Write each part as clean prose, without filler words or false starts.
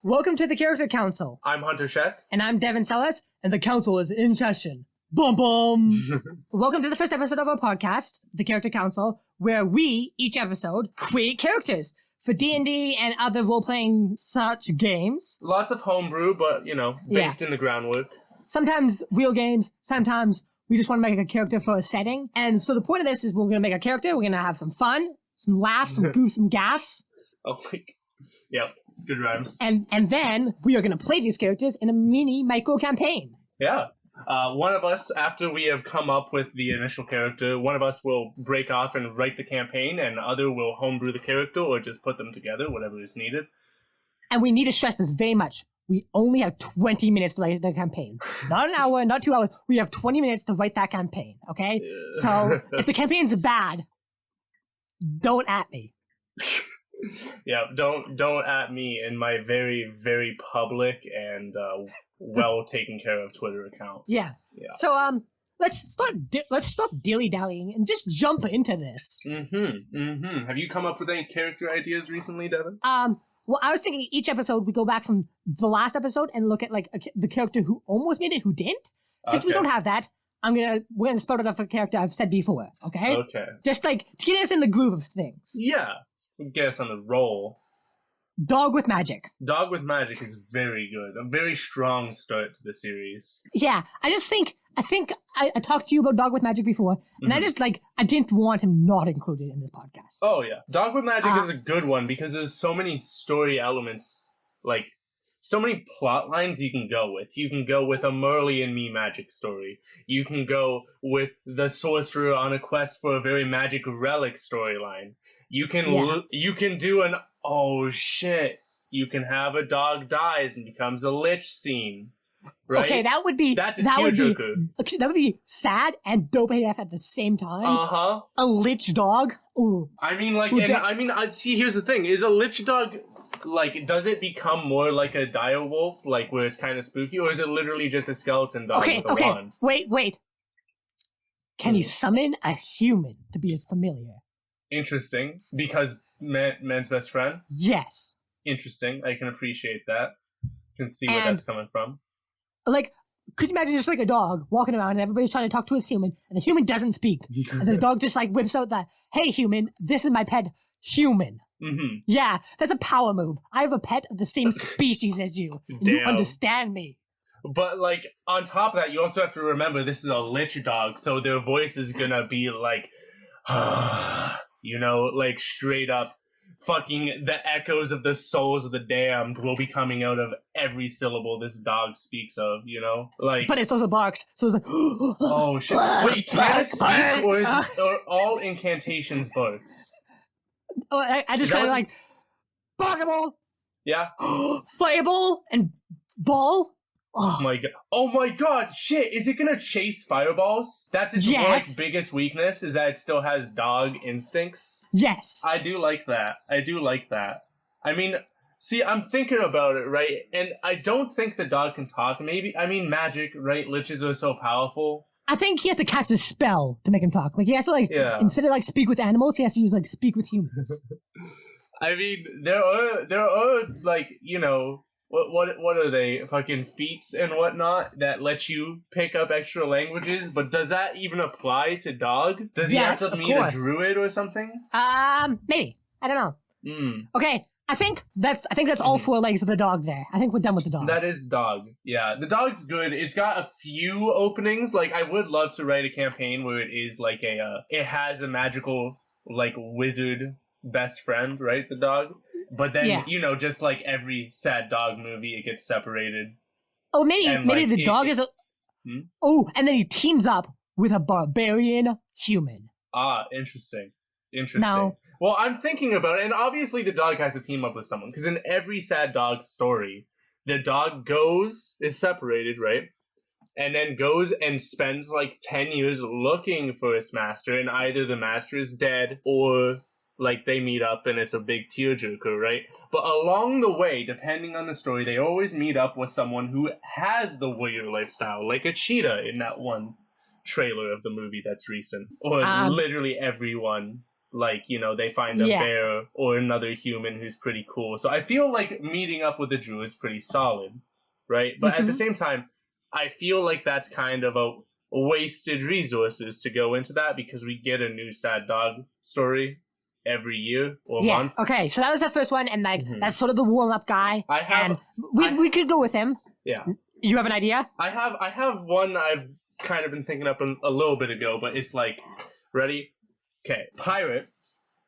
Welcome to the Character Council. I'm Hunter Sheck. And I'm Devin Sellers, and the council is in session. Bum bum! Welcome to the first episode of our podcast, The Character Council, where we, each episode, create characters for D&D and other role-playing such games. Lots of homebrew, but, based in the groundwork. Sometimes real games, sometimes we just want to make a character for a setting. And so the point of this is we're going to make a character, we're going to have some fun, some laughs, some goofs, some gaffs. Oh, yep. Good rhymes. And then we are going to play these characters in a mini micro campaign. Yeah. One of us, after we have come up with the initial character, one of us will break off and write the campaign, and the other will homebrew the character or just put them together, whatever is needed. And we need to stress this very much. We only have 20 minutes to write the campaign. Not an hour, not 2 hours. We have 20 minutes to write that campaign, okay? Yeah. So if the campaign's bad, don't at me. Yeah, don't at me in my very, very public and well taken care of Twitter account. Yeah. So let's stop dilly-dallying and just jump into this. Have you come up with any character ideas recently, Devin? Well, I was thinking each episode we go back from the last episode and look at the character who almost made it, who didn't. Since we don't have that, we're gonna spell it up for a character I've said before. Okay. Okay. Just to get us in the groove of things. Yeah. Get us on the roll. Dog with magic. Dog with magic is very good. A very strong start to the series. Yeah, I think I talked to you about Dog with Magic before, and I didn't want him not included in this podcast. Oh yeah, Dog with Magic is a good one because there's so many story elements, so many plot lines you can go with. You can go with a Merle and me magic story. You can go with the sorcerer on a quest for a very magic relic storyline. You can do an you can have a dog dies and becomes a lich scene. Right? Okay, that's a tearjerker. That would be sad and dope AF at the same time. Uh-huh. A lich dog. Ooh. See, here's the thing: is a lich dog does it become more like a dire wolf, where it's kind of spooky, or is it literally just a skeleton dog with a wand? Wait. Can he summon a human to be his familiar? Interesting, because man's best friend? Yes. Interesting, I can appreciate that. Can see where that's coming from. Could you imagine just a dog walking around and everybody's trying to talk to his human, and the human doesn't speak. And the dog just whips out that, "Hey human, this is my pet, human." Mm-hmm. Yeah, that's a power move. I have a pet of the same species as you. And you understand me. But, on top of that, you also have to remember this is a lich dog, so their voice is gonna be straight up fucking the echoes of the souls of the damned will be coming out of every syllable this dog speaks of, But it's also barks, so it's oh shit. Wait, can it speak, or all incantations barks? Oh, I just kind of Pokeball! Yeah? Fireball and ball? Oh my god, shit, is it gonna chase fireballs? That's its biggest weakness, is that it still has dog instincts? Yes. I do like that. I mean, see, I'm thinking about it, right? And I don't think the dog can talk. Magic, right? Liches are so powerful. I think he has to cast a spell to make him talk. He has to, instead of speak with animals, he has to use speak with humans. I mean, there are what are they, fucking feats and whatnot that let you pick up extra languages, but does that even apply to dog? Does he have to meet a druid or something? Maybe. I don't know. Okay, I think that's all 4 legs of the dog there. I think we're done with the dog. That is dog. Yeah, the dog's good. It's got a few openings. I would love to write a campaign where it is it has a magical, wizard best friend, right? The dog. But then, just like every sad dog movie, it gets separated. Oh, maybe the dog is a... Oh, and then he teams up with a barbarian human. Ah, interesting. Now, well, I'm thinking about it, and obviously the dog has to team up with someone, because in every sad dog story, the dog is separated, right? And then goes and spends 10 years looking for his master, and either the master is dead or... they meet up and it's a big tearjerker, right? But along the way, depending on the story, they always meet up with someone who has the warrior lifestyle, like a cheetah in that one trailer of the movie that's recent, or literally everyone. Like, you know, they find a bear or another human who's pretty cool. So I feel like meeting up with the druid's pretty solid, right? But at the same time, I feel like that's kind of a wasted resources to go into that, because we get a new sad dog story every year or month. Okay, so that was the first one, and like that's sort of the warm-up guy. We could go with him. Yeah. You have an idea? I have one I've kind of been thinking up a little bit ago, but it's like, ready? Okay, pirate.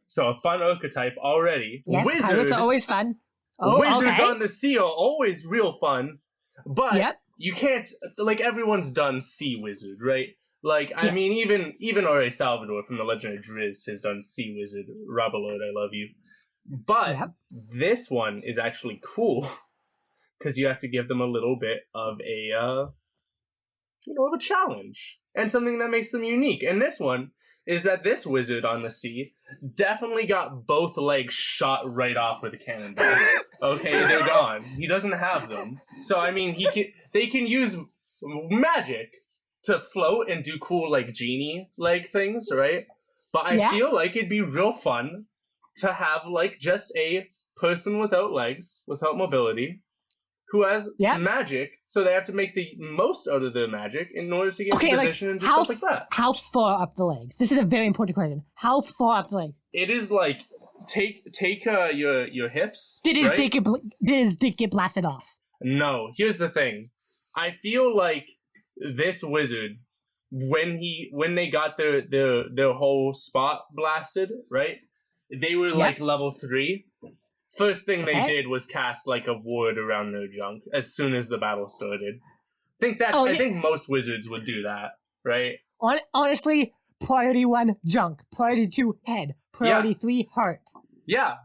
So a fun archetype already. Yes, Wizard. pirates are always fun. Wizards on the sea are always real fun, but you can't, like, everyone's done sea wizard, right? Like, I mean, even R.A. Salvador from the Legend of Drizzt has done sea wizard. Rabalord, I love you. But this one is actually cool, because you have to give them a little bit of a challenge and something that makes them unique. And this one is that this wizard on the sea definitely got both legs shot right off with a cannonball. Okay, they're gone. He doesn't have them. So I mean, they can use magic to float and do cool, like, genie like things, right? But I feel like it'd be real fun to have, like, just a person without legs, without mobility, who has magic, so they have to make the most out of their magic in order to get into position and do stuff like that. How far up the legs? This is a very important question. How far up the legs? It is like, take your hips. Did his dick get blasted off? No. Here's the thing. I feel like this wizard, when they got their whole spot blasted, right? They were like level 3. First thing they did was cast, like, a ward around their junk as soon as the battle started. I think most wizards would do that, right? Honestly, priority 1, junk. Priority 2, head. Priority 3, heart. Yeah.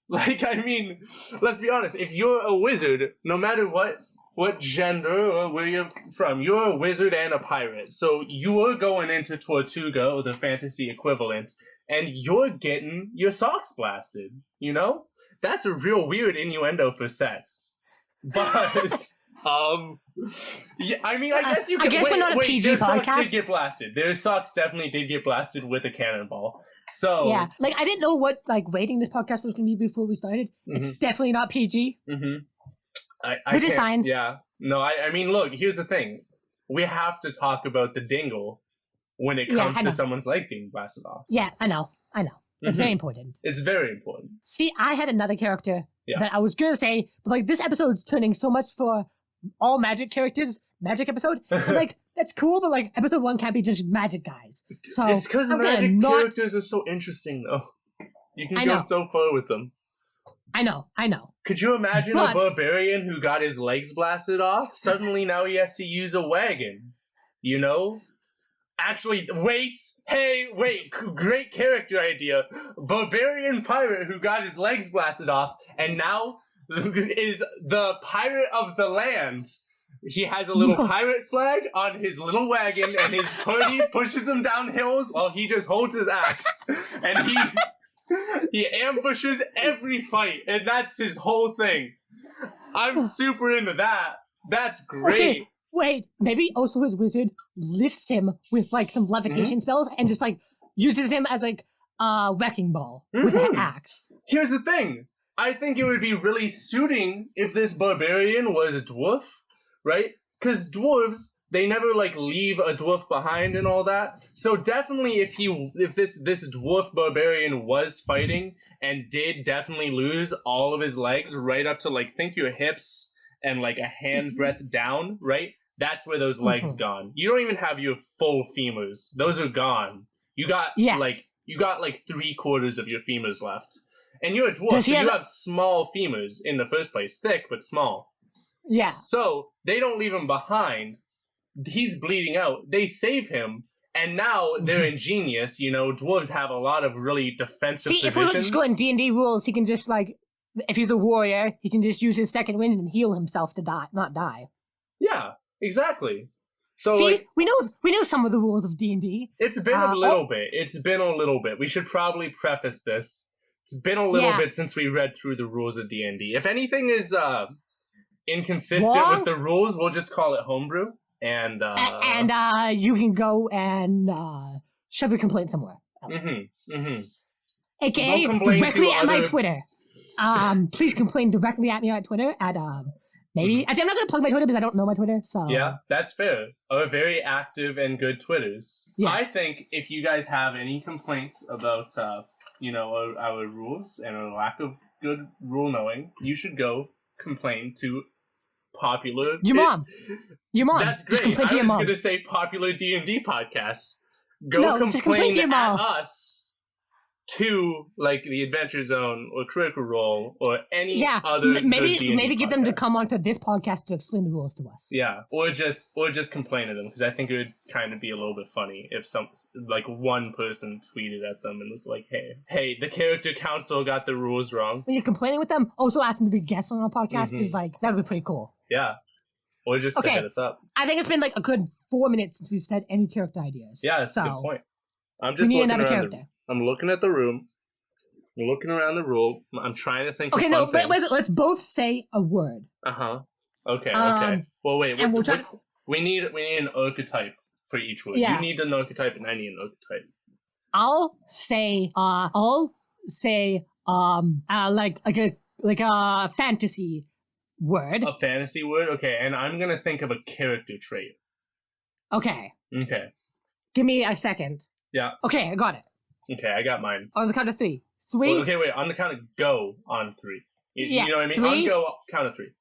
Like, I mean, let's be honest. If you're a wizard, no matter what gender or where you're from, you're a wizard and a pirate. So you are going into Tortuga, or the fantasy equivalent, and you're getting your socks blasted, you know? That's a real weird innuendo for sex. But, yeah, I mean, I guess you can. I guess we're not a PG their podcast. Socks did get blasted. Their socks definitely did get blasted with a cannonball. So yeah, like, I didn't know what, like, rating this podcast was going to be before we started. It's definitely not PG. Which is fine. Yeah. No, I mean, look, here's the thing. We have to talk about the dingle when it comes to someone's legs being blasted off. Yeah, I know. It's very important. It's very important. See, I had another character that I was going to say, but, like, this episode's turning so much for all magic characters, magic episode. But, like, that's cool, but, like, episode 1 can't be just magic guys. So it's because magic characters are so interesting, though. You can go so far with them. I know. Could you imagine a barbarian who got his legs blasted off? Suddenly now he has to use a wagon, you know? Actually, wait, great character idea. Barbarian pirate who got his legs blasted off and now is the pirate of the land. He has a little pirate flag on his little wagon, and his party pushes him down hills while he just holds his axe. And he ambushes every fight, and that's his whole thing. I'm super into that. That's great. Okay. Wait, maybe also his wizard lifts him with, like, some levitation spells and just, like, uses him as, like, a wrecking ball with an axe. Here's the thing. I think it would be really suiting if this barbarian was a dwarf, right? Because dwarves, they never, like, leave a dwarf behind and all that. So definitely if this dwarf barbarian was fighting and did definitely lose all of his legs right up to, like, think your hips and, like, a hand breadth down, right? That's where those legs gone. You don't even have your full femurs. Those are gone. You got like 3/4 of your femurs left. And you're a dwarf, so you have small femurs in the first place. Thick, but small. Yeah. So they don't leave him behind. He's bleeding out. They save him. And now they're ingenious. You know, dwarves have a lot of really defensive positions. If we were just going D&D rules, he can just, like, if he's a warrior, he can just use his second wind and heal himself to not die. Yeah, exactly. So, see, like, we know some of the rules of D&D. It's been a little bit. It's been a little bit. We should probably preface this. It's been a little bit since we read through the rules of D&D. If anything is inconsistent with the rules, we'll just call it homebrew. And you can go and shove your complaint somewhere else. AKA directly at my Twitter. Please complain directly at me on Twitter at maybe. Actually, I'm not gonna plug my Twitter because I don't know my Twitter. So yeah, that's fair. Very active and good Twitters. Yes. I think if you guys have any complaints about our rules and our lack of good rule knowing, you should go complain to popular. Your mom. That's great. I was gonna say popular D&D podcasts. Complain to your mom. at us. To like the Adventure Zone or Critical Role or any other maybe podcast. get them to come onto this podcast to explain the rules to us. Yeah, or just complain to them because I think it would kind of be a little bit funny if one person tweeted at them and was like, "Hey, the character council got the rules wrong." When you're complaining with them, also ask them to be guests on our podcast is that would be pretty cool. Yeah, or just to hit us up. I think it's been like a good 4 minutes since we've said any character ideas. Yeah, that's a good point. I'm just looking around. Character. I'm looking at the room. I'm looking around the room. I'm trying to think. Okay, let's both say a word. Okay. Well, wait. We need an archetype for each word. Yeah. You need an archetype, and I need an archetype. I'll say like a fantasy word. A fantasy word, okay. And I'm gonna think of a character trait. Okay. Give me a second. Yeah. Okay, I got it. Okay, I got mine. On the count of 3. 3. Well, okay, wait. On the count of go on 3. You know what I mean? 3, on go, count of 3.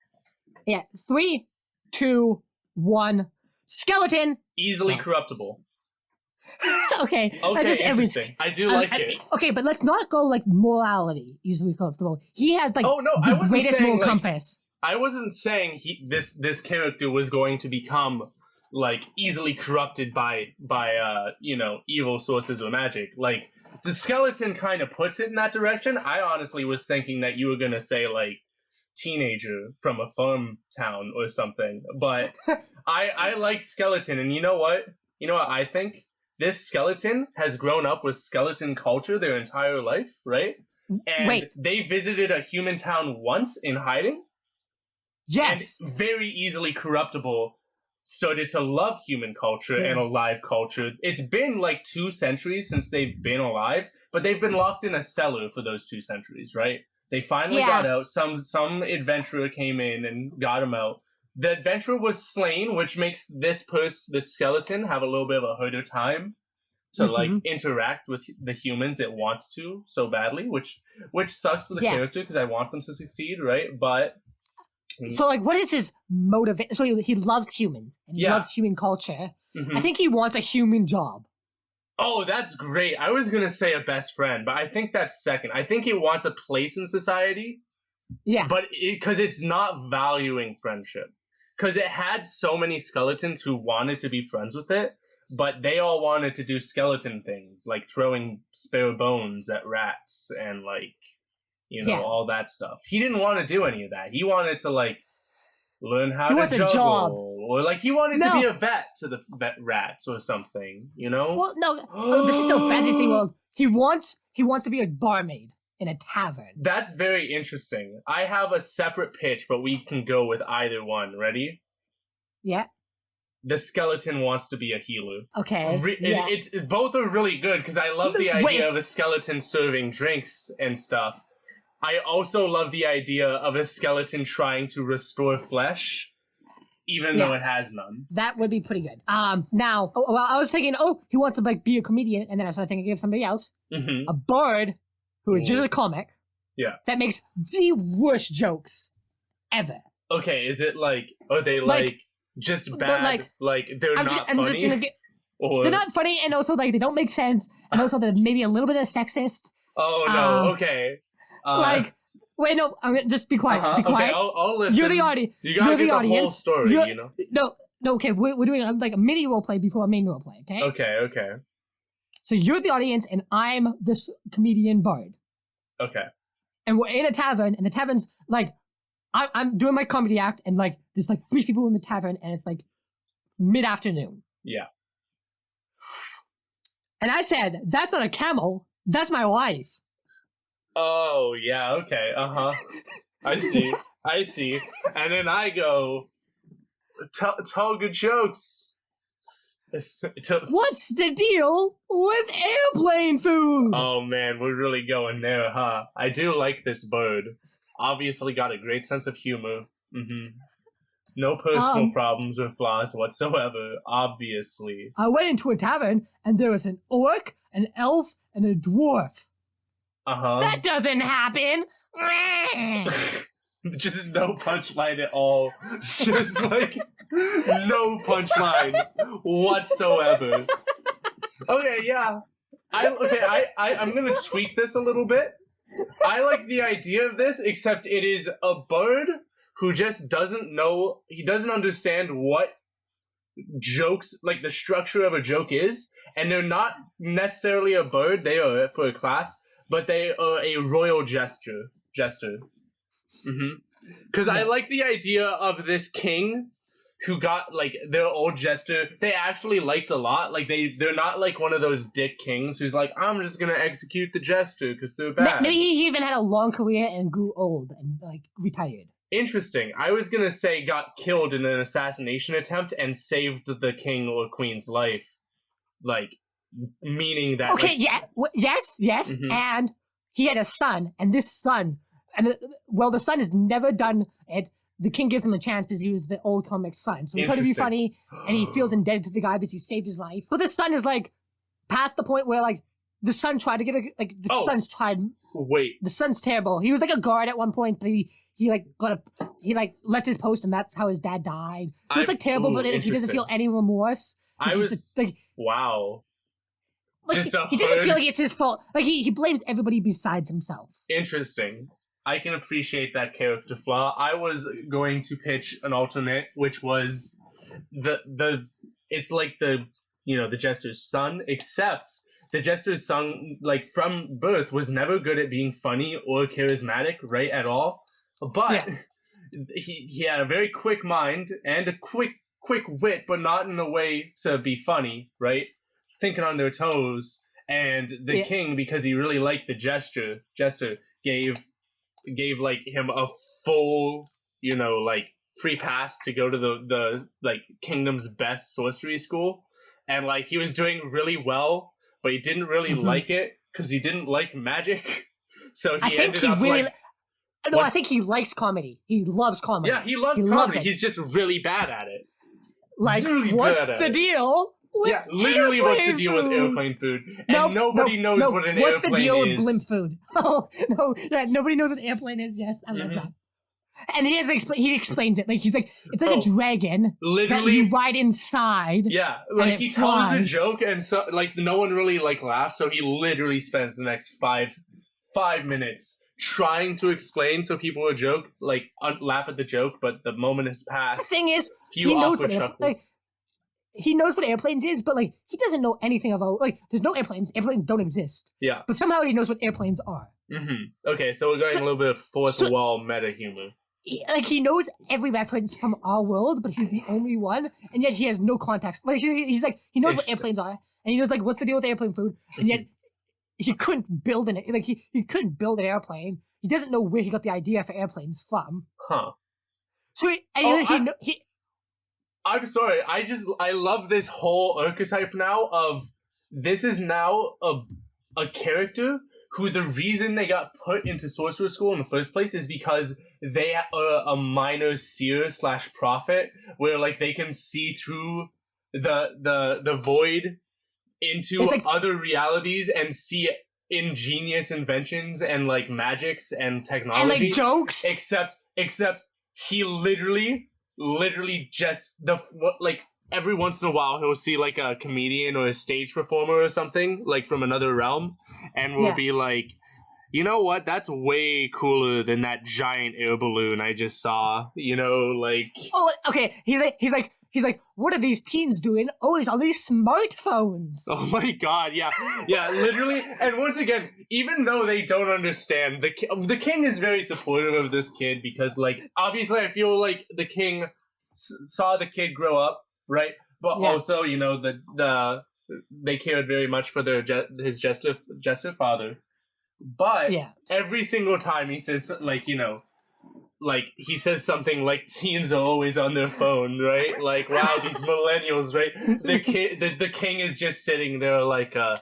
Yeah. 3, 2, 1. Skeleton. Easily corruptible. Okay. Okay, interesting. I do like it. Okay, but let's not go like morality. Easily corruptible. He has like the greatest moral compass. I wasn't saying this character was going to become like easily corrupted by evil sources or magic. Like the skeleton kind of puts it in that direction. I honestly was thinking that you were gonna say like teenager from a farm town or something. But I like skeleton, and you know what I think? This skeleton has grown up with skeleton culture their entire life, right? And they visited a human town once in hiding. Yes. And very easily corruptible started to love human culture and alive culture. It's been like 2 centuries since they've been alive, but they've been locked in a cellar for those 2 centuries, right? They finally got out. Some adventurer came in and got them out. The adventurer was slain, which makes this skeleton have a little bit of a harder time to like interact with the humans it wants to so badly, which sucks for the character because I want them to succeed, right? But so like, what is his motivation? So he loves humans and he loves human culture. I think he wants a human job. Oh, that's great. I was gonna say a best friend, but I think that's second. I think he wants a place in society. Yeah. But because it's not valuing friendship. Because it had so many skeletons who wanted to be friends with it, but they all wanted to do skeleton things, like throwing spare bones at rats and like, all that stuff. He didn't want to do any of that. He wanted to like learn how to juggle, or like he wanted to be a vet to the vet rats or something. Well, no, this is still fantasy world. He wants to be a barmaid in a tavern. That's very interesting. I have a separate pitch, but we can go with either one. Ready? Yeah. The skeleton wants to be a healer. Okay. It's both are really good because I love the idea of a skeleton serving drinks and stuff. I also love the idea of a skeleton trying to restore flesh, even though it has none. That would be pretty good. Now, I was thinking, he wants to like be a comedian, and then I started thinking of somebody else, a bird who is just a comic, that makes the worst jokes ever. Okay, is it like, are they like just bad? Like they're not funny? Or... They're not funny, and also like they don't make sense, and also they're maybe a little bit of sexist. Oh no! Okay. Wait, no, I'm gonna just be quiet. Be quiet. Okay, I'll listen. You're the audience. You gotta get the whole story, No, okay, we're doing like a mini role play before a main role play, okay? Okay. So you're the audience, and I'm this comedian bard. Okay. And we're in a tavern, and the tavern's like, I'm doing my comedy act, and like, there's like 3 people in the tavern, and it's like mid-afternoon. Yeah. And I said, that's not a camel, that's my wife. Oh, yeah, okay, I see. And then I go, tell good jokes. What's the deal with airplane food? Oh man, we're really going there, huh? I do like this bird. Obviously got a great sense of humor. No personal problems or flaws whatsoever, obviously. I went into a tavern, and there was an orc, an elf, and a dwarf. That doesn't happen! Just no punchline at all. Just like, no punchline whatsoever. Okay, yeah. I'm gonna tweak this a little bit. I like the idea of this, except it is a bird who just doesn't know, he doesn't understand what jokes, like the structure of a joke is, and they're not necessarily a bird, they are for a class, but they are a royal jester. Because I like the idea of this king who got, like, their old jester, they actually liked a lot. Like, they're not like one of those dick kings who's like, I'm just gonna execute the jester because they're bad. Maybe he even had a long career and grew old and, like, retired. Interesting. I was gonna say got killed in an assassination attempt and saved the king or queen's life. Like, meaning that... Okay, like, yes, and he had a son, and this son... the son has never done it. The king gives him a chance because he was the old comic's son. So he tried to be funny, and he feels indebted to the guy because he saved his life. But the son is, like, past the point where, like, the son tried to get son's tried... Wait. The son's terrible. He was, like, a guard at one point, but he left his post, and that's how his dad died. So it's, like, terrible, but he doesn't feel any remorse. Wow. Like, he doesn't feel like it's his fault. Like, he blames everybody besides himself. Interesting. I can appreciate that character flaw. I was going to pitch an alternate, which was it's like the jester's son, except the jester's son, like, from birth, was never good at being funny or charismatic, right, at all. But he had a very quick mind and a quick wit, but not in a way to be funny, right? Thinking on their toes. And the king, because he really liked the jester gave like him a full, like, free pass to go to the like kingdom's best sorcery school, and like he was doing really well, but he didn't really like it because he didn't like magic. So I think he likes comedy. He loves comedy. Yeah, he loves comedy. He's just really bad at it. Like, really what's the deal? Yeah, literally, what's the deal with airplane food? And nobody knows what an airplane is. What's the deal with blimp food? Oh, no, yeah, nobody knows what an airplane is. Yes, I love that. And he explains it. Like, he's like, it's like a dragon that you ride inside. Yeah, like, he tells a joke, and so, like, no one really, like, laughs, so he literally spends the next five minutes trying to explain so people will joke, like, laugh at the joke, but the moment has passed. The thing is, few awkward chuckles. He knows what airplanes is, but, like, he doesn't know anything about, like, there's no airplanes. Airplanes don't exist. Yeah. But somehow he knows what airplanes are. Okay, so we're going a little bit of fourth wall meta humor. He knows every reference from our world, but he's the only one, and yet he has no context. Like, he's like, he knows what airplanes are, and he knows, like, what's the deal with airplane food, and yet he couldn't build an, like, he couldn't build an airplane. He doesn't know where he got the idea for airplanes from. Huh. So I'm sorry, I love this whole archetype now of, this is now a character who the reason they got put into sorcerer school in the first place is because they are a minor seer / prophet, where, like, they can see through the void into, like, other realities and see ingenious inventions and, like, magics and technology. And, like, jokes. Except he literally just like, every once in a while he'll see, like, a comedian or a stage performer or something, like, from another realm, and will be like, you know what, that's way cooler than that giant air balloon I just saw, like... Oh, okay, he's like, what are these teens doing? Oh, it's on these smartphones. Oh my god, yeah, literally. And once again, even though they don't understand, the king is very supportive of this kid because, like, obviously I feel like the king saw the kid grow up, right? But also, they cared very much for his jester father. But every single time he says, like, like he says something like teens are always on their phone, right? Like, wow, these millennials, right? The king is just sitting there like, wow,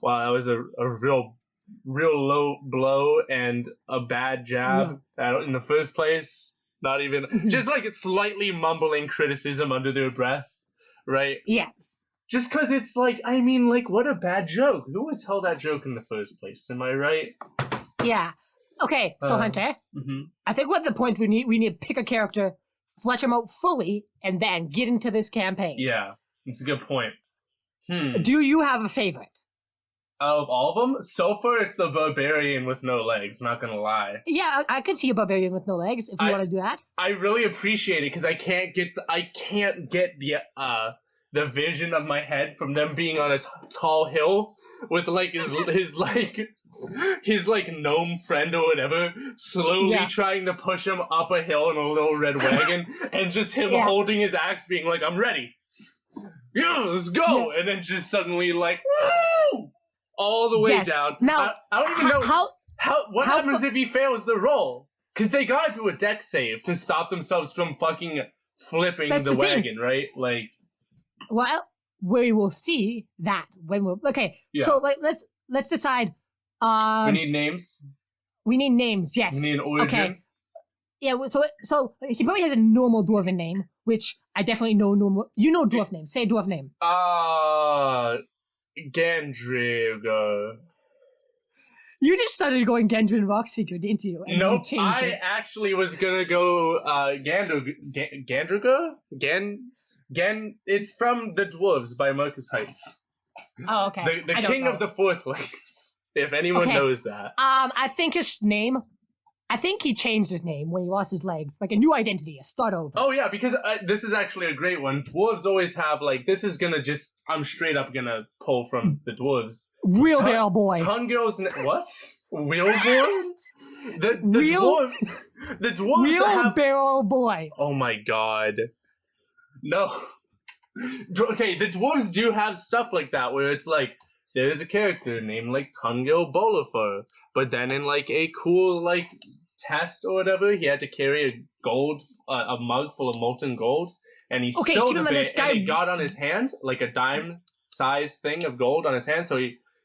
that was a real low blow and a bad jab in the first place. Not even just like slightly mumbling criticism under their breath, right? Yeah. Just because it's like, I mean, like, what a bad joke. Who would tell that joke in the first place? Am I right? Yeah. Okay, so Hunter, I think what the point we need to pick a character, flesh him out fully, and then get into this campaign. Yeah, it's a good point. Do you have a favorite? Of all of them? So far, it's the barbarian with no legs, not gonna lie. Yeah, I could see a barbarian with no legs, if you want to do that. I really appreciate it, because I can't get the vision of my head from them being on a tall hill with like his like gnome friend or whatever slowly trying to push him up a hill in a little red wagon, and just him holding his axe being like, I'm ready. Yeah, let's go. And then just suddenly like, woo! All the way down. Now, I don't even know what happens if he fails the roll, because they gotta do a deck save to stop themselves from fucking flipping the wagon, right? Like, well, we will see that when we're so like let's decide. We need names. We need names. Yes. We need an origin. Okay. Yeah. So he probably has a normal dwarven name, which I definitely know normal. You know dwarf name. Say dwarf name. Gandrigo. You just started going Gendrin Rockseeker, didn't you? And nope, you I actually was gonna go Gandrigo? It's from The Dwarves by Marcus Heights. Oh, okay. The king of the fourth legs, if anyone knows that. I think his name... I think he changed his name when he lost his legs. Like a new identity, a start over. Oh, yeah, because this is actually a great one. Dwarves always have, like, this is gonna just... I'm straight up gonna pull from the Dwarves. Wheelbarrow boy. Tungirl's... What? Wheelbarrow? The dwarves Wheelbarrow boy. Oh my god. No. Okay, the dwarves do have stuff like that, where it's like, there's a character named, like, Tungirl Bolafur, but then in, like, a cool, like, test or whatever, he had to carry a mug full of molten gold, and he spilled a bit, and it got on his hand, like a dime-sized thing of gold on his hand, so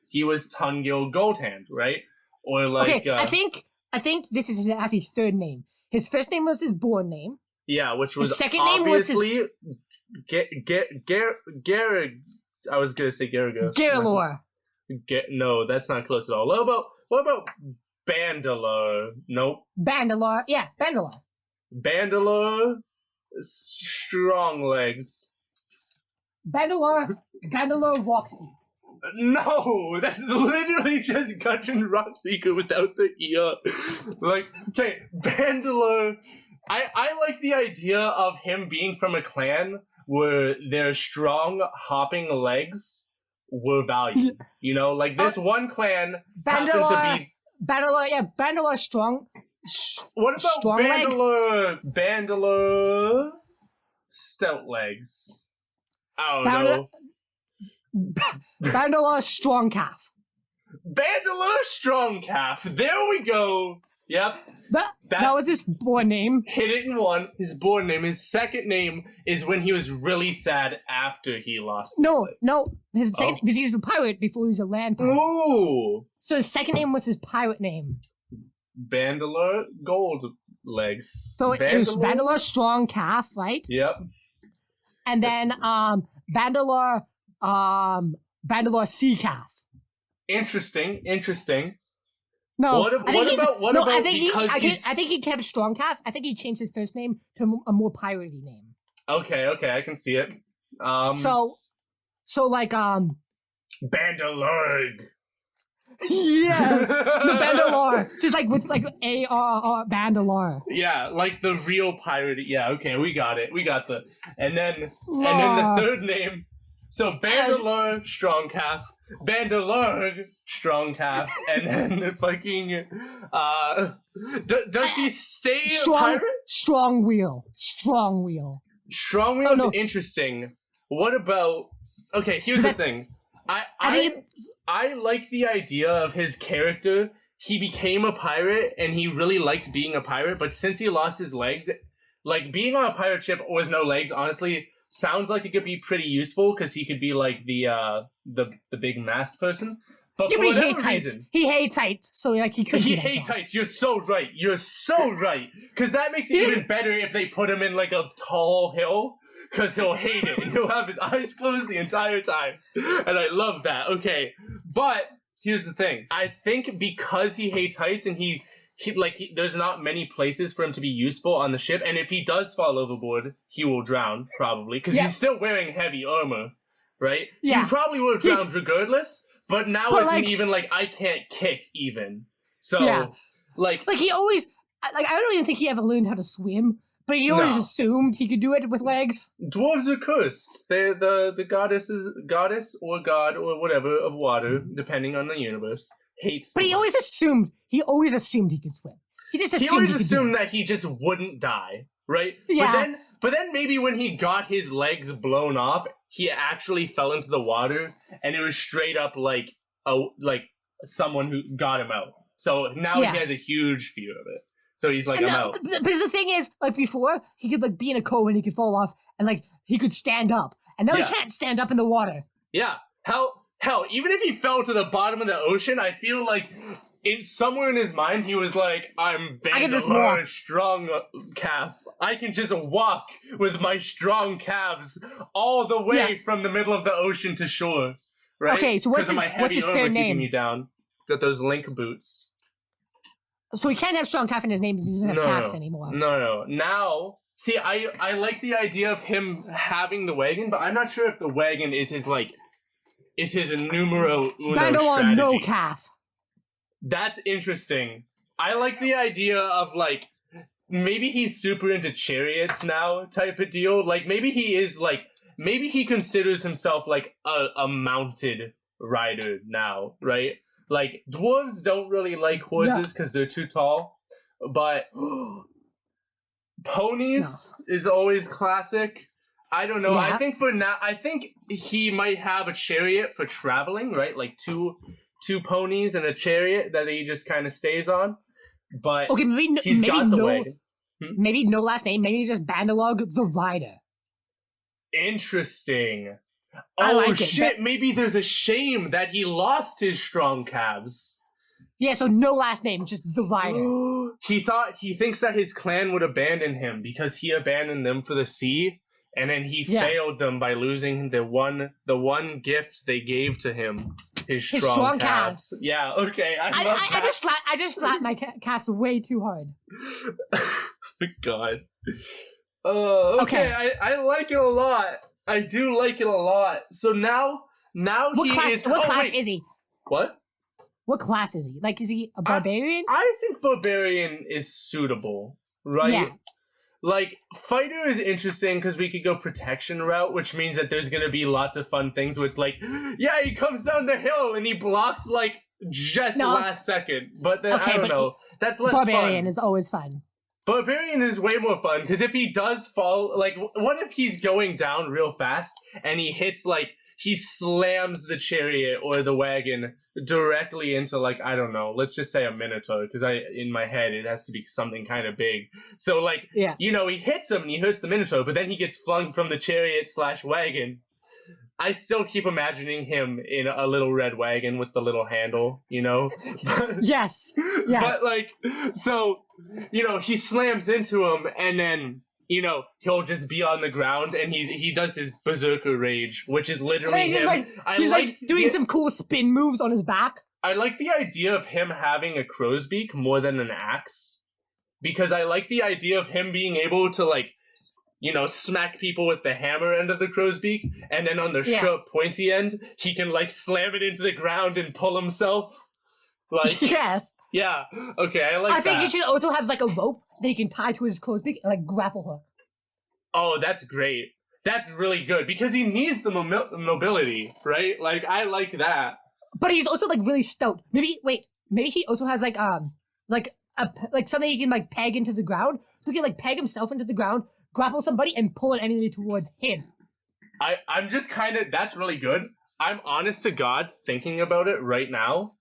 he was Tungirl Goldhand, right? Or, like... Okay, I think this is actually his third name. His first name was his born name. Yeah, which was his second obviously... name was I was gonna say Garagos. Garalor. No, that's not close at all. What about Bandalore? Nope. Bandalore. Yeah, Bandalore. Bandalore, strong legs. Bandalore Roxy. No, that's literally just Gundren Rockseeker without the ear. Like, okay, Bandalore. I like the idea of him being from a clan where their strong hopping legs were valued. You know, like this one clan happened to be Bandalore strong. What about Bandalore stout legs? I don't know. Bandalore strong calf. Bandalore strong calf. There we go. Yep. That was his born name. Hit it in one. His born name. His second name is when he was really sad after he lost his legs. No. His second, because he was a pirate before he was a land pirate. Ooh. So his second name was his pirate name. Bandalore Gold Legs. So it was Bandalore Strong Calf, right? Yep. And then Bandalore Sea Calf. Interesting. No, I think he kept Strong Calf. I think he changed his first name to a more piratey name. Okay, I can see it. So like Bandalore. Yes, the Bandalore, just like with like A-R-R Bandalore. Yeah, like the real pirate. Yeah, okay, we got it. We got and then the third name. So Bandalore Strong Calf. Bandalore strong calf, and then the fucking does he stay a pirate? Strong wheel. Strong wheel is interesting. What about? Okay, here's the thing. I like the idea of his character. he became a pirate and he really liked being a pirate, but since he lost his legs, like being on a pirate ship with no legs, honestly, sounds like it could be pretty useful because he could be like the big mast person. But Yeah, for but he whatever hates heights. reason, He hates heights, so like he could. he hates heights. You're so right. You're so right. Because that makes it even better if they put him in like a tall hill. Because he'll hate it. He'll have his eyes closed the entire time. And I love that. Okay. But here's the thing. I think because he hates heights and there's not many places for him to be useful on the ship. And if he does fall overboard, he will drown, probably. Because he's still wearing heavy armor, right? Yeah. He probably would have drowned regardless. But now it's like, even like I can't kick even. So like he always I don't even think he ever learned how to swim, but he always assumed he could do it with legs. Dwarves are cursed. They're the goddess or god or whatever of water, depending on the universe. Hates. But he always assumed he could swim. He always assumed that he just wouldn't die, right? Yeah. But then maybe when he got his legs blown off, he actually fell into the water, and it was straight up like someone who got him out. So now he has a huge fear of it. So he's like, I'm out. Because the thing is, like before, he could like be in a cove and he could fall off, and like he could stand up, and now he can't stand up in the water. Yeah. Hell, even if he fell to the bottom of the ocean, I feel like somewhere in his mind he was like, I'm Bangalore, strong calf. I can just walk with my strong calves all the way from the middle of the ocean to shore. Right? Okay, so what's his fair name? Keeping me down. Got those link boots. So he can't have strong calf in his name because he doesn't have calves anymore. No. Now, see, I like the idea of him having the wagon, but I'm not sure if the wagon is his numero uno strategy. No calf. That's interesting. I like the idea of like maybe he's super into chariots now type of deal. Like maybe he considers himself like a mounted rider now, right? Like dwarves don't really like horses because they're too tall, but ponies is always classic. I don't know. Yeah. I think he might have a chariot for traveling, right? Like two ponies and a chariot that he just kind of stays on. But he's got the wagon. Maybe no last name. Maybe he's just Bandalog the Rider. Interesting. Oh shit! Maybe there's a shame that he lost his strong calves. Yeah, so no last name, just the Rider. He thinks that his clan would abandon him because he abandoned them for the sea, and then he failed them by losing the one gift they gave to him. His strong calves. Yeah, okay. I just slapped my calves way too hard. God. Okay. I like it a lot. I do like it a lot. So now what class is he? What? What class is he? Like, is he a barbarian? I think barbarian is suitable, right? Yeah. Like, fighter is interesting because we could go protection route, which means that there's going to be lots of fun things where it's like, yeah, he comes down the hill and he blocks, like, just the last second. But then, I don't know. That's less fun. Barbarian is always fun. Barbarian is way more fun because if he does fall, like, what if he's going down real fast and he hits, like, he slams the chariot or the wagon directly into, like, I don't know, let's just say a minotaur, because in my head it has to be something kind of big. So, like, you know, he hits him and he hurts the minotaur, but then he gets flung from the chariot/wagon. I still keep imagining him in a little red wagon with the little handle, you know? Yes. But, like, so, you know, he slams into him and then, you know, he'll just be on the ground and he does his berserker rage, which is literally him. He's doing some cool spin moves on his back. I like the idea of him having a crow's beak more than an axe, because I like the idea of him being able to, like, you know, smack people with the hammer end of the crow's beak, and then on the sharp pointy end, he can, like, slam it into the ground and pull himself. Like, yes. Yeah. Okay, I like that. I think he should also have, like, a rope that he can tie to his crow's beak and, like, grapple hook. Oh, that's great. That's really good, because he needs the mobility, right? Like, I like that. But he's also, like, really stout. Maybe he also has, like something he can, like, peg into the ground, so he can, like, peg himself into the ground, grapple somebody, and pull an enemy towards him. I'm just kind of, that's really good. I'm honest to God thinking about it right now.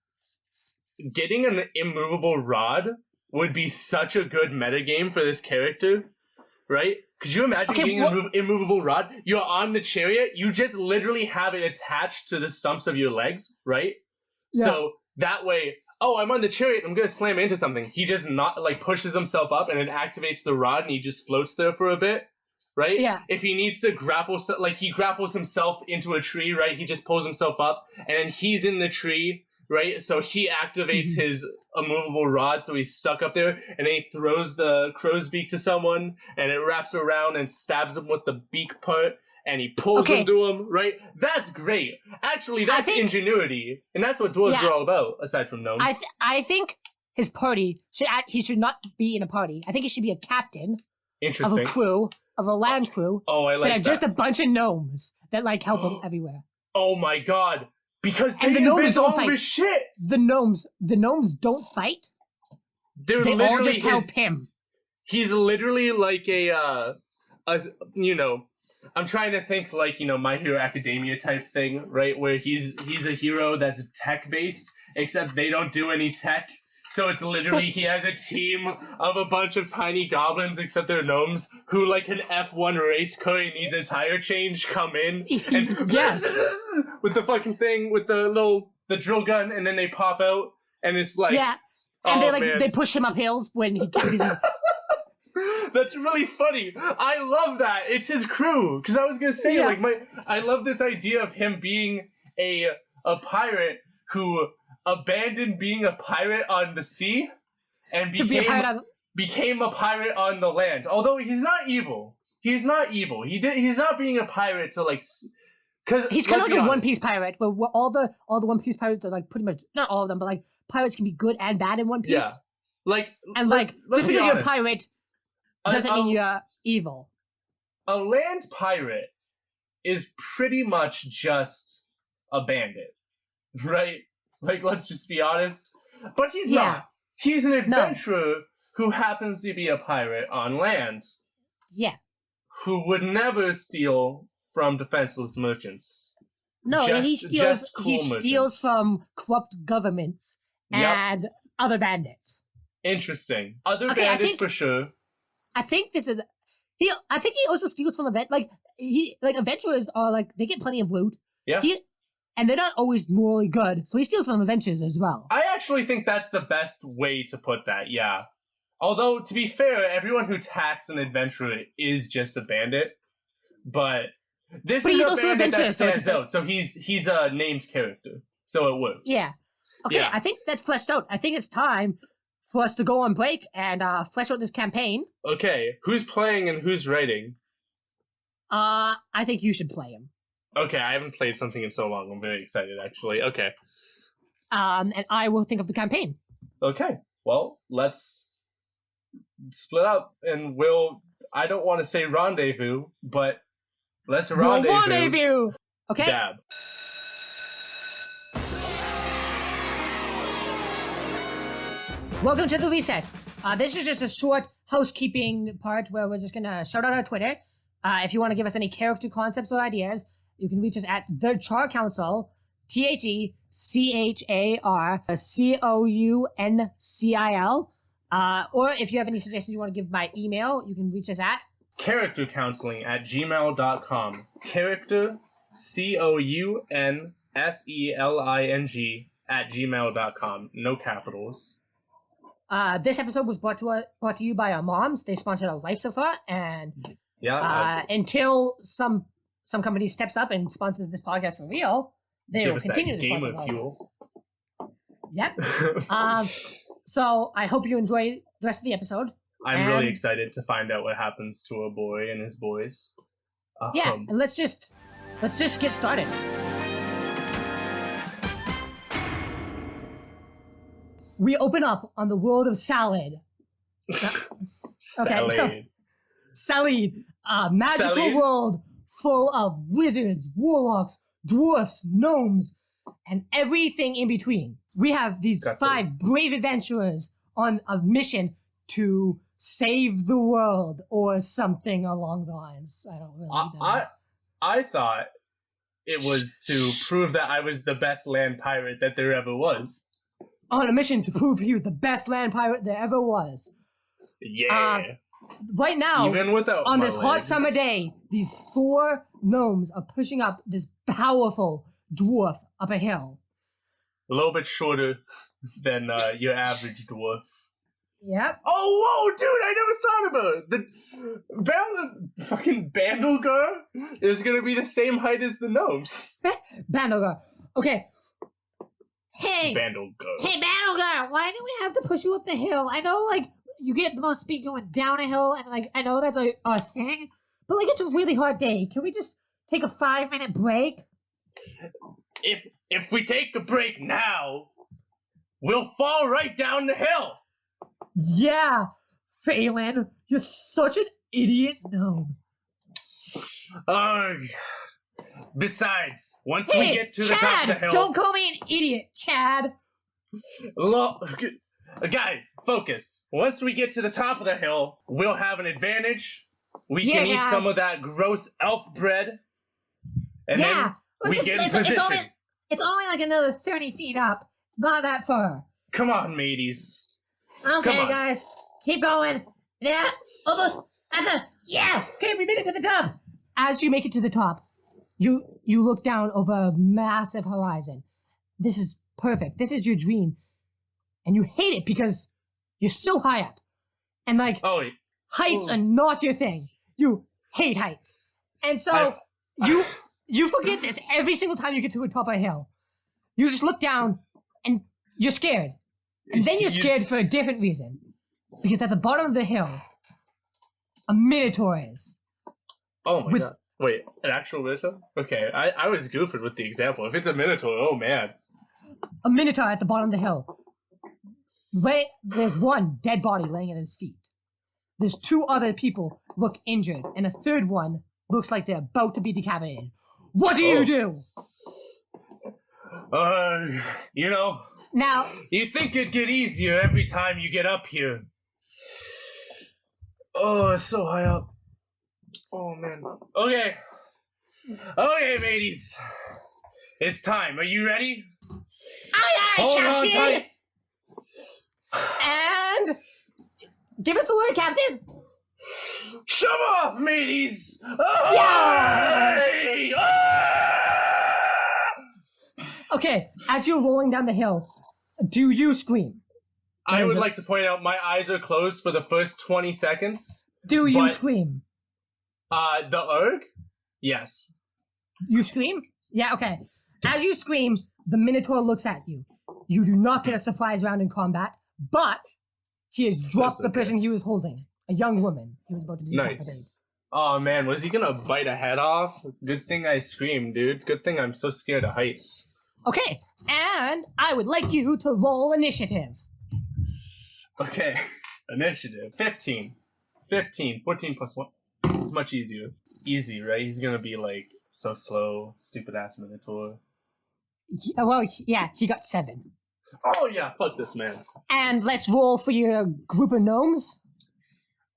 getting an immovable rod would be such a good metagame for this character, right? Could you imagine getting an immovable rod? You're on the chariot, you just literally have it attached to the stumps of your legs, right? Yeah. So that way, I'm on the chariot, I'm gonna slam into something. He just pushes himself up and it activates the rod and he just floats there for a bit, right? Yeah. If he needs to grapple, he grapples himself into a tree, right? He just pulls himself up and then he's in the tree, right? So he activates his immovable rod, so he's stuck up there, and then he throws the crow's beak to someone, and it wraps around and stabs him with the beak part, and he pulls him to him, right? That's great. Actually, that's ingenuity, and that's what dwarves are all about, aside from gnomes. I think his party he should not be in a party. I think he should be a captain of a crew, of a land crew. Oh, I like that. Just a bunch of gnomes that help him everywhere. Oh my god. Because the gnomes don't fight. Shit. The gnomes don't fight. They all just help him. He's literally like I'm trying to think My Hero Academia type thing, right? Where he's a hero that's tech based, except they don't do any tech. So it's literally he has a team of a bunch of tiny goblins, except they're gnomes, who like an F1 race car needs a tire change, come in and with the fucking thing with the drill gun, and then they pop out, and it's like and they push him up hills when he gets busy. That's really funny. I love that. It's his crew. Because I was gonna say I love this idea of him being a pirate who abandoned being a pirate on the sea and became a pirate on the land. Although he's not evil. He's not evil. He's not being a pirate to because he's kind of like a One Piece pirate, where all the One Piece pirates are pretty much, not all of them, but pirates can be good and bad in One Piece. Yeah. Just because you're a pirate doesn't mean you're evil. A land pirate is pretty much just a bandit, right? Let's just be honest. But he's not. He's an adventurer who happens to be a pirate on land. Yeah. Who would never steal from defenseless merchants. No, he steals from corrupt governments and other bandits. Interesting. Other bandits for sure. I think this is he also steals from adventurers are they get plenty of loot. Yeah. And they're not always morally good, so he steals from adventurers as well. I actually think that's the best way to put that, yeah. Although, to be fair, everyone who attacks an adventurer is just a bandit. But this is a bandit that stands out, so he's a named character. So it works. Yeah. Okay, I think that's fleshed out. I think it's time for us to go on break and flesh out this campaign. Okay, who's playing and who's writing? I think you should play him. Okay, I haven't played something in so long. I'm very excited, actually. Okay. And I will think of the campaign. Okay. Well, let's split up, and I don't want to say rendezvous, but let's rendezvous. Rendezvous! Okay. Dab. Welcome to the recess. This is just a short housekeeping part where we're just going to shout out our Twitter. If you want to give us any character concepts or ideas, you can reach us at The Char Council, TheCharCouncil, or if you have any suggestions you want to give by email, you can reach us at charactercounseling@gmail.com. Character, COUNSELING @gmail.com. No capitals. This episode was brought to you by our moms. They sponsored our life so far, and until some company steps up and sponsors this podcast for real, they will continue to sponsor our fuel. Yep. So I hope you enjoy the rest of the episode. I'm really excited to find out what happens to a boy and his boys. And let's just get started. We open up on the world of Salad. Salad. Salad, a magical world full of wizards, warlocks, dwarfs, gnomes, and everything in between. We have these 5 brave adventurers on a mission to save the world or something along the lines. I don't really know. I thought it was to prove that I was the best land pirate that there ever was. on a mission to prove he was the best land pirate there ever was. Yeah. Right now, Even without on my this hot legs. summer day, these 4 gnomes are pushing up this powerful dwarf up a hill. A little bit shorter than your average dwarf. Yep. Oh, whoa, dude, I never thought about it. The fucking Bandlegar is gonna be the same height as the gnomes. Bandlegar. Okay. Hey, Bandlegar. Bandlegar, why do we have to push you up the hill? I know, like, you get the most speed going down a hill, and, like, I know that's a thing, but, like, it's a really hard day. Can we just take a 5-minute break? If we take a break now, we'll fall right down the hill. Yeah, Phelan, you're such an idiot gnome. Besides, once we get to Chad, the top of the hill... Don't call me an idiot, Chad. Guys, focus. Once we get to the top of the hill, we'll have an advantage. We can eat some of that gross elf bread. And then we get in position. It's only like another 30 feet up. It's not that far. Come on, mateys. Okay, guys. Keep going. Yeah, almost at the... Yeah! Okay, we made it to the top. As you make it to the top, you look down over a massive horizon. This is perfect. This is your dream. And you hate it because you're so high up. And, like, heights are not your thing. You hate heights. And so, you forget this every single time you get to the top of a hill. You just look down, and you're scared. And then you're scared for a different reason. Because at the bottom of the hill, a minotaur is. Oh my god. Wait, an actual minotaur? Okay, I was goofing with the example. If it's a minotaur, oh man. A minotaur at the bottom of the hill. There's one dead body laying at his feet. There's 2 other people look injured, and a third one looks like they're about to be decapitated. What do you do? You know... Now... You think it'd get easier every time you get up here. Oh, it's so high up. Oh, man. Okay. Okay, mateys. It's time. Are you ready? Aye, Hold Captain! on tight. And... Give us the word, Captain! Shove off, mateys! Yeah! Okay, as you're rolling down the hill, do you scream? I would like to point out my eyes are closed for the first 20 seconds. Do you scream? The erg? Yes. You scream? Yeah, okay. As you scream, the Minotaur looks at you. You do not get a surprise round in combat, but he has dropped the person he was holding. A young woman. He was about to decapitate. Nice. Oh man, was he gonna bite a head off? Good thing I screamed, dude. Good thing I'm so scared of heights. Okay, and I would like you to roll initiative. Okay, initiative. 15. 14 plus 1. It's much easier. Easy, right? He's gonna be like, so slow, stupid ass Minotaur. Yeah, he got 7. Oh yeah, fuck this man. And let's roll for your group of gnomes.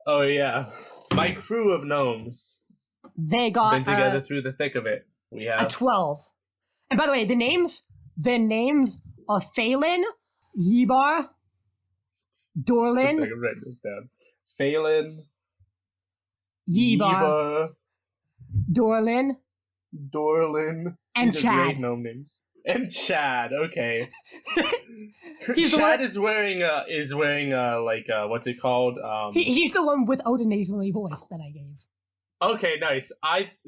Oh yeah. My crew of gnomes. They got been together through the thick of it. We have a 12. And by the way, their names are Phelan, Yebar, Dorlin. Just a second, write this down. Phelan, Yebar, Dorlin, and These Chad. are great gnome names. And Chad, okay. He's Chad is wearing what's it called? He's the one without a nasally voice that I gave. Okay, nice.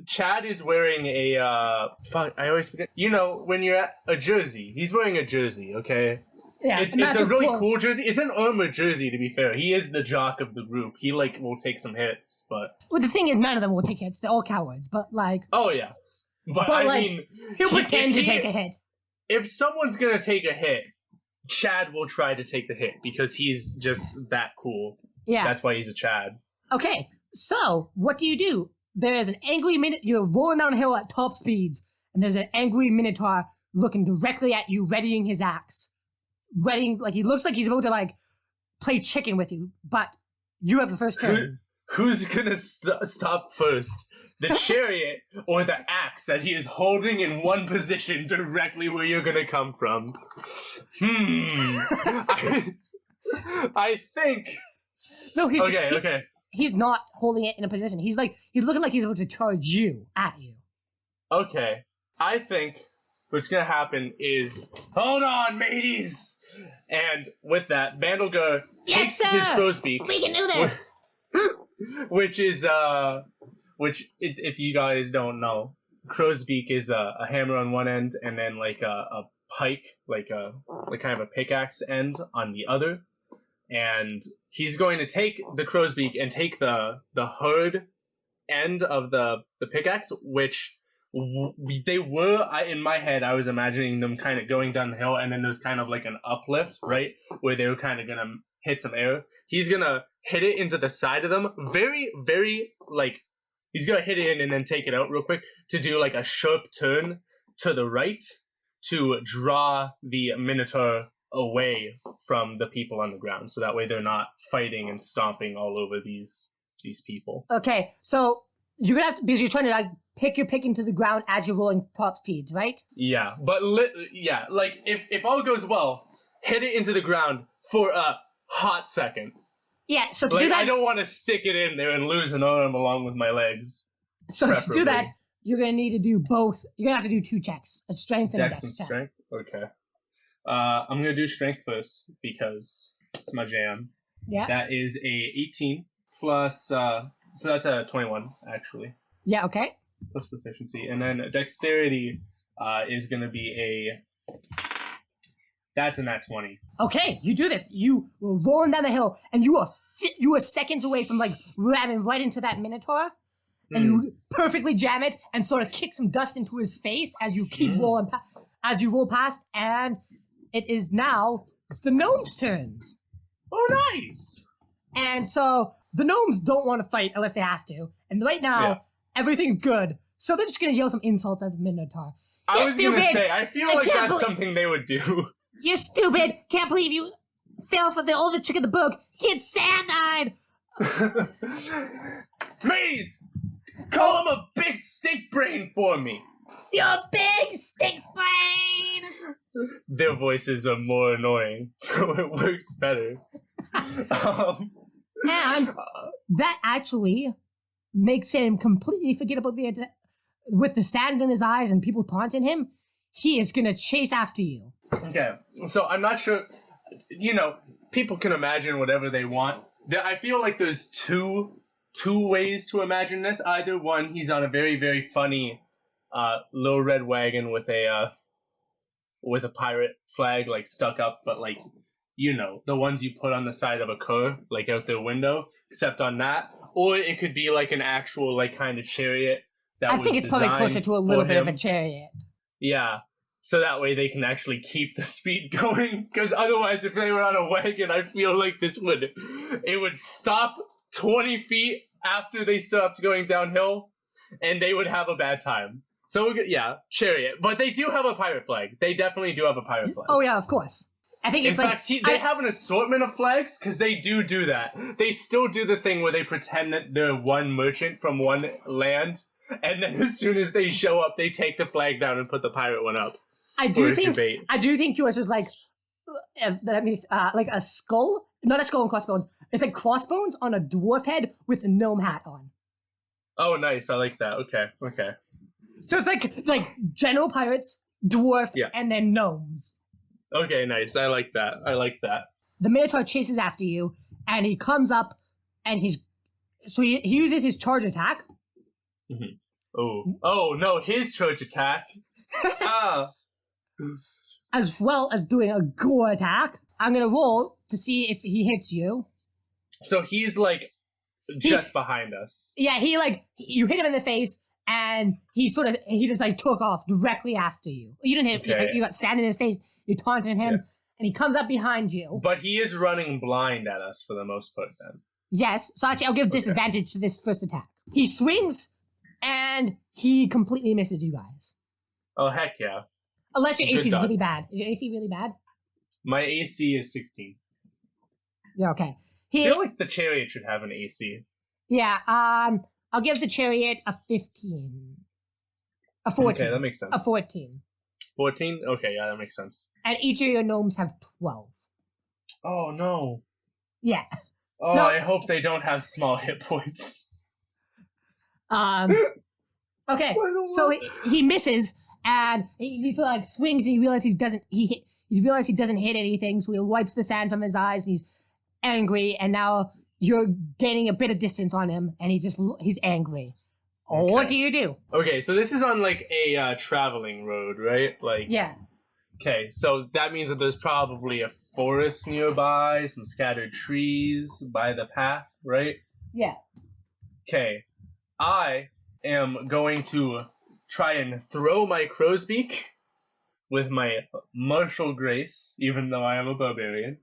Chad is wearing a fuck. I always forget. You know, when you're at a jersey, he's wearing a jersey. Okay. Yeah, it's a really cool jersey. It's an armored jersey, to be fair. He is the jock of the group. He will take some hits, but. Well, the thing is, none of them will take hits. They're all cowards. But like. Oh yeah. But I mean, he'll pretend to take a hit. If someone's gonna take a hit, Chad will try to take the hit because he's just that cool. Yeah. That's why he's a Chad. Okay, so what do? There's an angry You're rolling down a hill at top speeds, and there's an angry Minotaur looking directly at you, readying his axe. He looks like he's about to play chicken with you, but you have the first turn. Who's gonna stop first? The chariot or the axe that he is holding in one position directly where you're gonna come from? I think. No, Okay. He's not holding it in a position. He's looking like he's about to charge you at you. Okay. I think what's gonna happen is, hold on, mateys! And with that, Bandlegar takes his crow's beak. We can do this! Which is, if you guys don't know, crow's beak is a hammer on one end and then like a pike, like kind of a pickaxe end on the other. And he's going to take the crow's beak and take the hard end of the pickaxe, which they were, in my head, I was imagining them kind of going down the hill, and then there's kind of like an uplift, right, where they were kind of going to hit some air. He's going to hit it into the side of them, very, very, like, he's going to hit it in and then take it out real quick to do like a sharp turn to the right to draw the Minotaur away from the people on the ground, so that way they're not fighting and stomping all over these people. Okay, so you're gonna have to, because you're trying to like pick your pick into the ground as you're rolling top speeds, right? Yeah, but like if all goes well, hit it into the ground for a hot second. Yeah, so to like, do that, I don't want to stick it in there and lose an arm along with my legs. So preferably. To do that, you're gonna need to do both. You're gonna have to do 2 checks: a strength and Dex a dex and strength. Okay. I'm gonna do strength first because it's my jam. Yeah. That is a 18 plus. So that's a 21 actually. Yeah. Okay. Plus proficiency, and then dexterity is gonna be that's a nat 20. Okay, you do this. You were rolling down the hill, and you were seconds away from like ramming right into that Minotaur, and you perfectly jam it and sort of kick some dust into his face as you keep rolling, as you roll past, and it is now the gnomes' turns. Oh, nice! And so the gnomes don't want to fight unless they have to, and right now everything's good, so they're just gonna yell some insults at the Minotaur. I was gonna say, I feel like that's something they would do. You're stupid! Can't believe you fell for the older trick of the book. Get sand-eyed! Please! Call him a big stink brain for me! You're big stink brain! Their voices are more annoying, so it works better. And that actually makes him completely forget about with the sand in his eyes and people taunting him, he is gonna chase after you. Okay, so I'm not sure, people can imagine whatever they want. I feel like there's two ways to imagine this. Either one, he's on a very, very funny little red wagon with a pirate flag like stuck up, but like, the ones you put on the side of a car, like out their window, except on that. Or it could be like an actual like kind of chariot I think it's probably closer to a little bit of a chariot. Yeah. So that way they can actually keep the speed going. Because otherwise, if they were on a wagon, I feel like it would stop 20 feet after they stopped going downhill, and they would have a bad time. So yeah, chariot. But they do have a pirate flag. They definitely do have a pirate flag. Oh yeah, of course. I think it's in fact, they have an assortment of flags because they do that. They still do the thing where they pretend that they're one merchant from one land, and then as soon as they show up, they take the flag down and put the pirate one up. I do think yours is like a skull, not a skull and crossbones. It's like crossbones on a dwarf head with a gnome hat on. Oh, nice! I like that. Okay. So it's like general pirates, dwarf, and then gnomes. Okay, nice. I like that. The Minotaur chases after you, and he comes up, and he uses his charge attack. Mm-hmm. Oh no, his charge attack. As well as doing a gore attack. I'm gonna roll to see if he hits you. So he's like just behind us. Yeah, you hit him in the face, and he just like took off directly after you. You didn't hit him. You got sand in his face. You taunted him, and he comes up behind you. But he is running blind at us for the most part, then. Yes, so actually I'll give disadvantage to this first attack. He swings, and he completely misses you guys. Oh, heck yeah. Unless your AC is really bad. Is your AC really bad? My AC is 16. Yeah, okay. I feel like the chariot should have an AC. Yeah, I'll give the chariot a 15. A 14. Okay, that makes sense. A 14. 14? Okay, yeah, that makes sense. And each of your gnomes have 12. Oh, no. Yeah. Oh, No. I hope they don't have small hit points. Okay, so he misses, and he sort of like swings, and he realizes he realizes he doesn't hit anything, so he wipes the sand from his eyes, and he's angry, and now you're gaining a bit of distance on him, and he's angry. Okay. What do you do? Okay, so this is on like a traveling road, right? Like yeah. Okay, so that means that there's probably a forest nearby, some scattered trees by the path, right? Yeah. Okay, I am going to try and throw my crow's beak with my martial grace, even though I am a barbarian.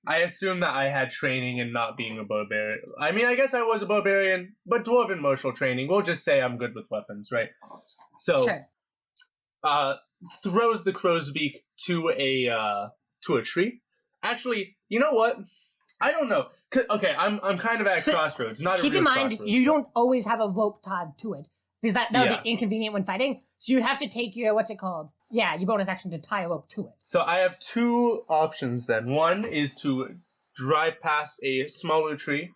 I assume that I had training in not being a barbarian. I mean, I guess I was a barbarian, but dwarven martial training. We'll just say I'm good with weapons, right? So, sure. Throws the crow's beak to a tree. Actually, you know what? I don't know. Okay, I'm kind of at a crossroads. Not keep a real in mind, crossroads, you don't always have a rope tied to it because that would be inconvenient when fighting. So you have to take your your bonus action to tie a rope to it. So I have two options then. One is to drive past a smaller tree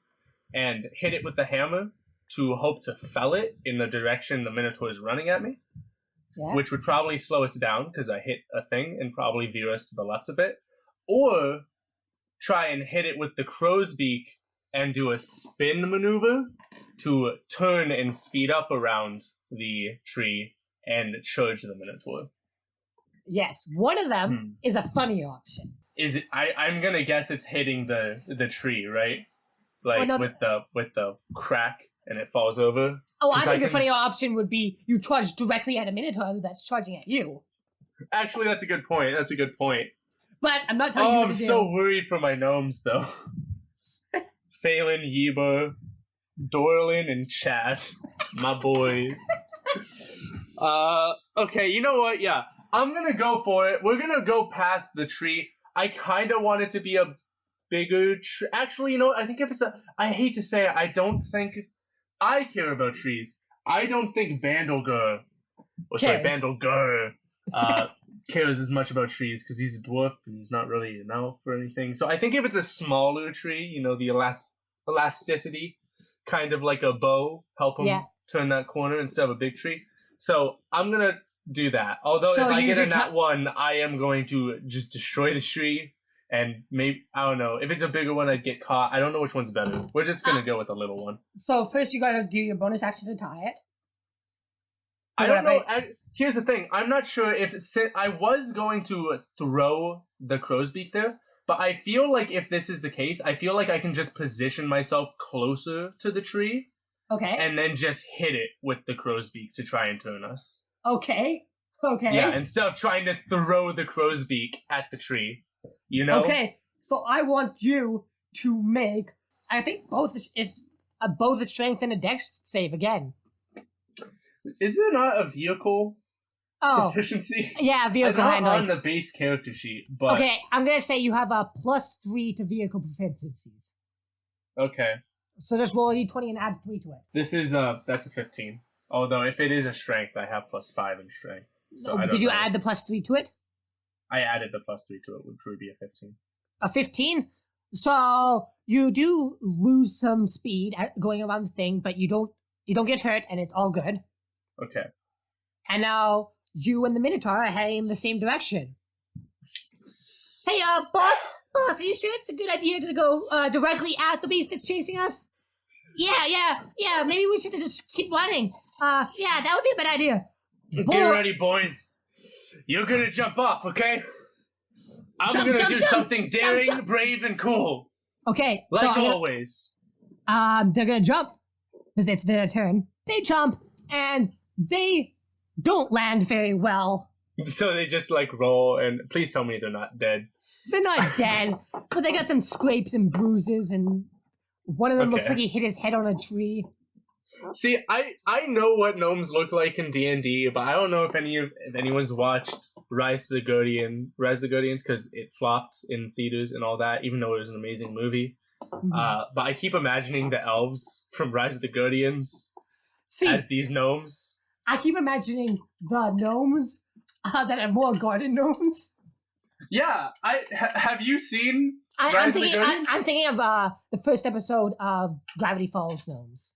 and hit it with the hammer to hope to fell it in the direction the Minotaur is running at me, which would probably slow us down because I hit a thing and probably veer us to the left a bit. Or try and hit it with the crow's beak and do a spin maneuver to turn and speed up around the tree and charge the Minotaur. Yes, one of them is a funny option. Is it? I'm gonna guess it's hitting the tree, right? Like with the crack and it falls over. Oh, I think a funny option would be you charge directly at a Minotaur that's charging at you. Actually, that's a good point. But I'm not telling you what to do. I'm so worried for my gnomes, though. Phelan, Yeber, Dorlin, and Chad. My boys. Okay, you know what? Yeah, I'm gonna go for it. We're gonna go past the tree. I kind of want it to be a bigger tree. Actually, you know what? I think if it's I hate to say it, I don't think I care about trees. I don't think Bandolgur cares as much about trees because he's a dwarf and he's not really an elf or anything. So I think if it's a smaller tree, you know, the elasticity, kind of like a bow, help him turn that corner instead of a big tree. So I'm going to do that. Although if I get in that one, I am going to just destroy the tree. And maybe, I don't know, if it's a bigger one, I'd get caught. I don't know which one's better. We're just going to go with the little one. So first you got to do your bonus action to tie it. I don't know. Here's the thing. I'm not sure if I was going to throw the crow's beak there, but I feel like if this is the case, I feel like I can just position myself closer to the tree. Okay. And then just hit it with the crow's beak to try and turn us. Okay. Yeah, instead of trying to throw the crow's beak at the tree. You know? Okay. So I want you to make, I think both a strength and a dex save again. Is there not a vehicle proficiency? Yeah, vehicle handling. On the base character sheet, but... Okay, I'm going to say you have a +3 to vehicle proficiencies. Okay. So just roll a d20 and add 3 to it. This is, that's a 15. Although, if it is a strength, I have +5 in strength. So I don't Did you know. add the +3 to it? I added the +3 to it, which would be a 15. A 15? So you do lose some speed going around the thing, but you don't get hurt, and it's all good. Okay. And now you and the Minotaur are heading in the same direction. Hey, boss, are you sure it's a good idea to go directly at the beast that's chasing us? Yeah. Maybe we should just keep running. Yeah, that would be a bad idea. Get ready, boys. You're gonna jump off, okay? I'm gonna do something daring, brave, and cool. Okay. Like always. They're gonna jump because it's their turn. They jump and they don't land very well. So they just like roll, and please tell me they're not dead. They're not dead, but they got some scrapes and bruises, and one of them looks like he hit his head on a tree. See, I know what gnomes look like in D&D, but I don't know if anyone's watched Rise of the Guardians, because it flopped in theaters and all that, even though it was an amazing movie. But I keep imagining the elves from Rise of the Guardians as these gnomes. I keep imagining the gnomes that are more garden gnomes. Yeah, have you seen I'm Rise of the thinking. Guardians? I'm thinking of the first episode of Gravity Falls gnomes.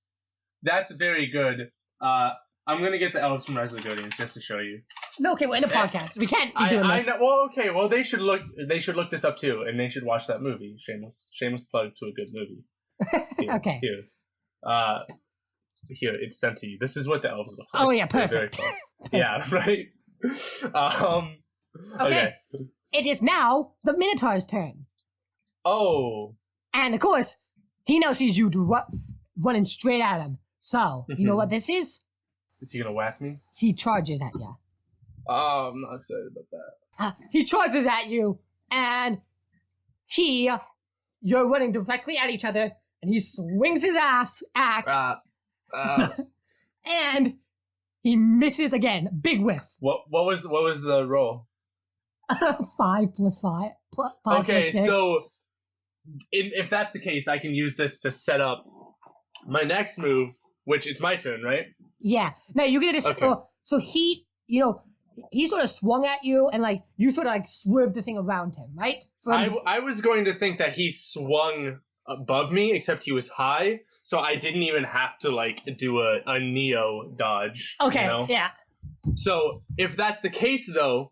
That's very good. I'm gonna get the elves from Rise of the Guardians just to show you. No, okay, we're in a podcast. We can't be doing I this. know. Well, okay. Well, they should look this up too, and they should watch that movie. Shameless plug to a good movie. Here, Okay. Here, it's sent to you. This is what the elves look like. Oh yeah, They're perfect. very cool. Yeah, right. Okay. It is now the Minotaur's turn. Oh. And of course, he now sees you running straight at him. So, you know what this is? Is he gonna whack me? He charges at you. Oh, I'm not excited about that. He charges at you, and you're running directly at each other, and he swings his axe, and he misses again. Big whiff. What was the roll? 5 plus 5. 5 Okay, plus 6. so if that's the case, I can use this to set up my next move, which it's my turn, right? Yeah. Now you're gonna just. Okay. So he sort of swung at you, and like you sort of like swerved the thing around him, right? I was going to think that he swung above me, except he was high, so I didn't even have to like do a Neo dodge. Okay. You know? Yeah. So if that's the case, though,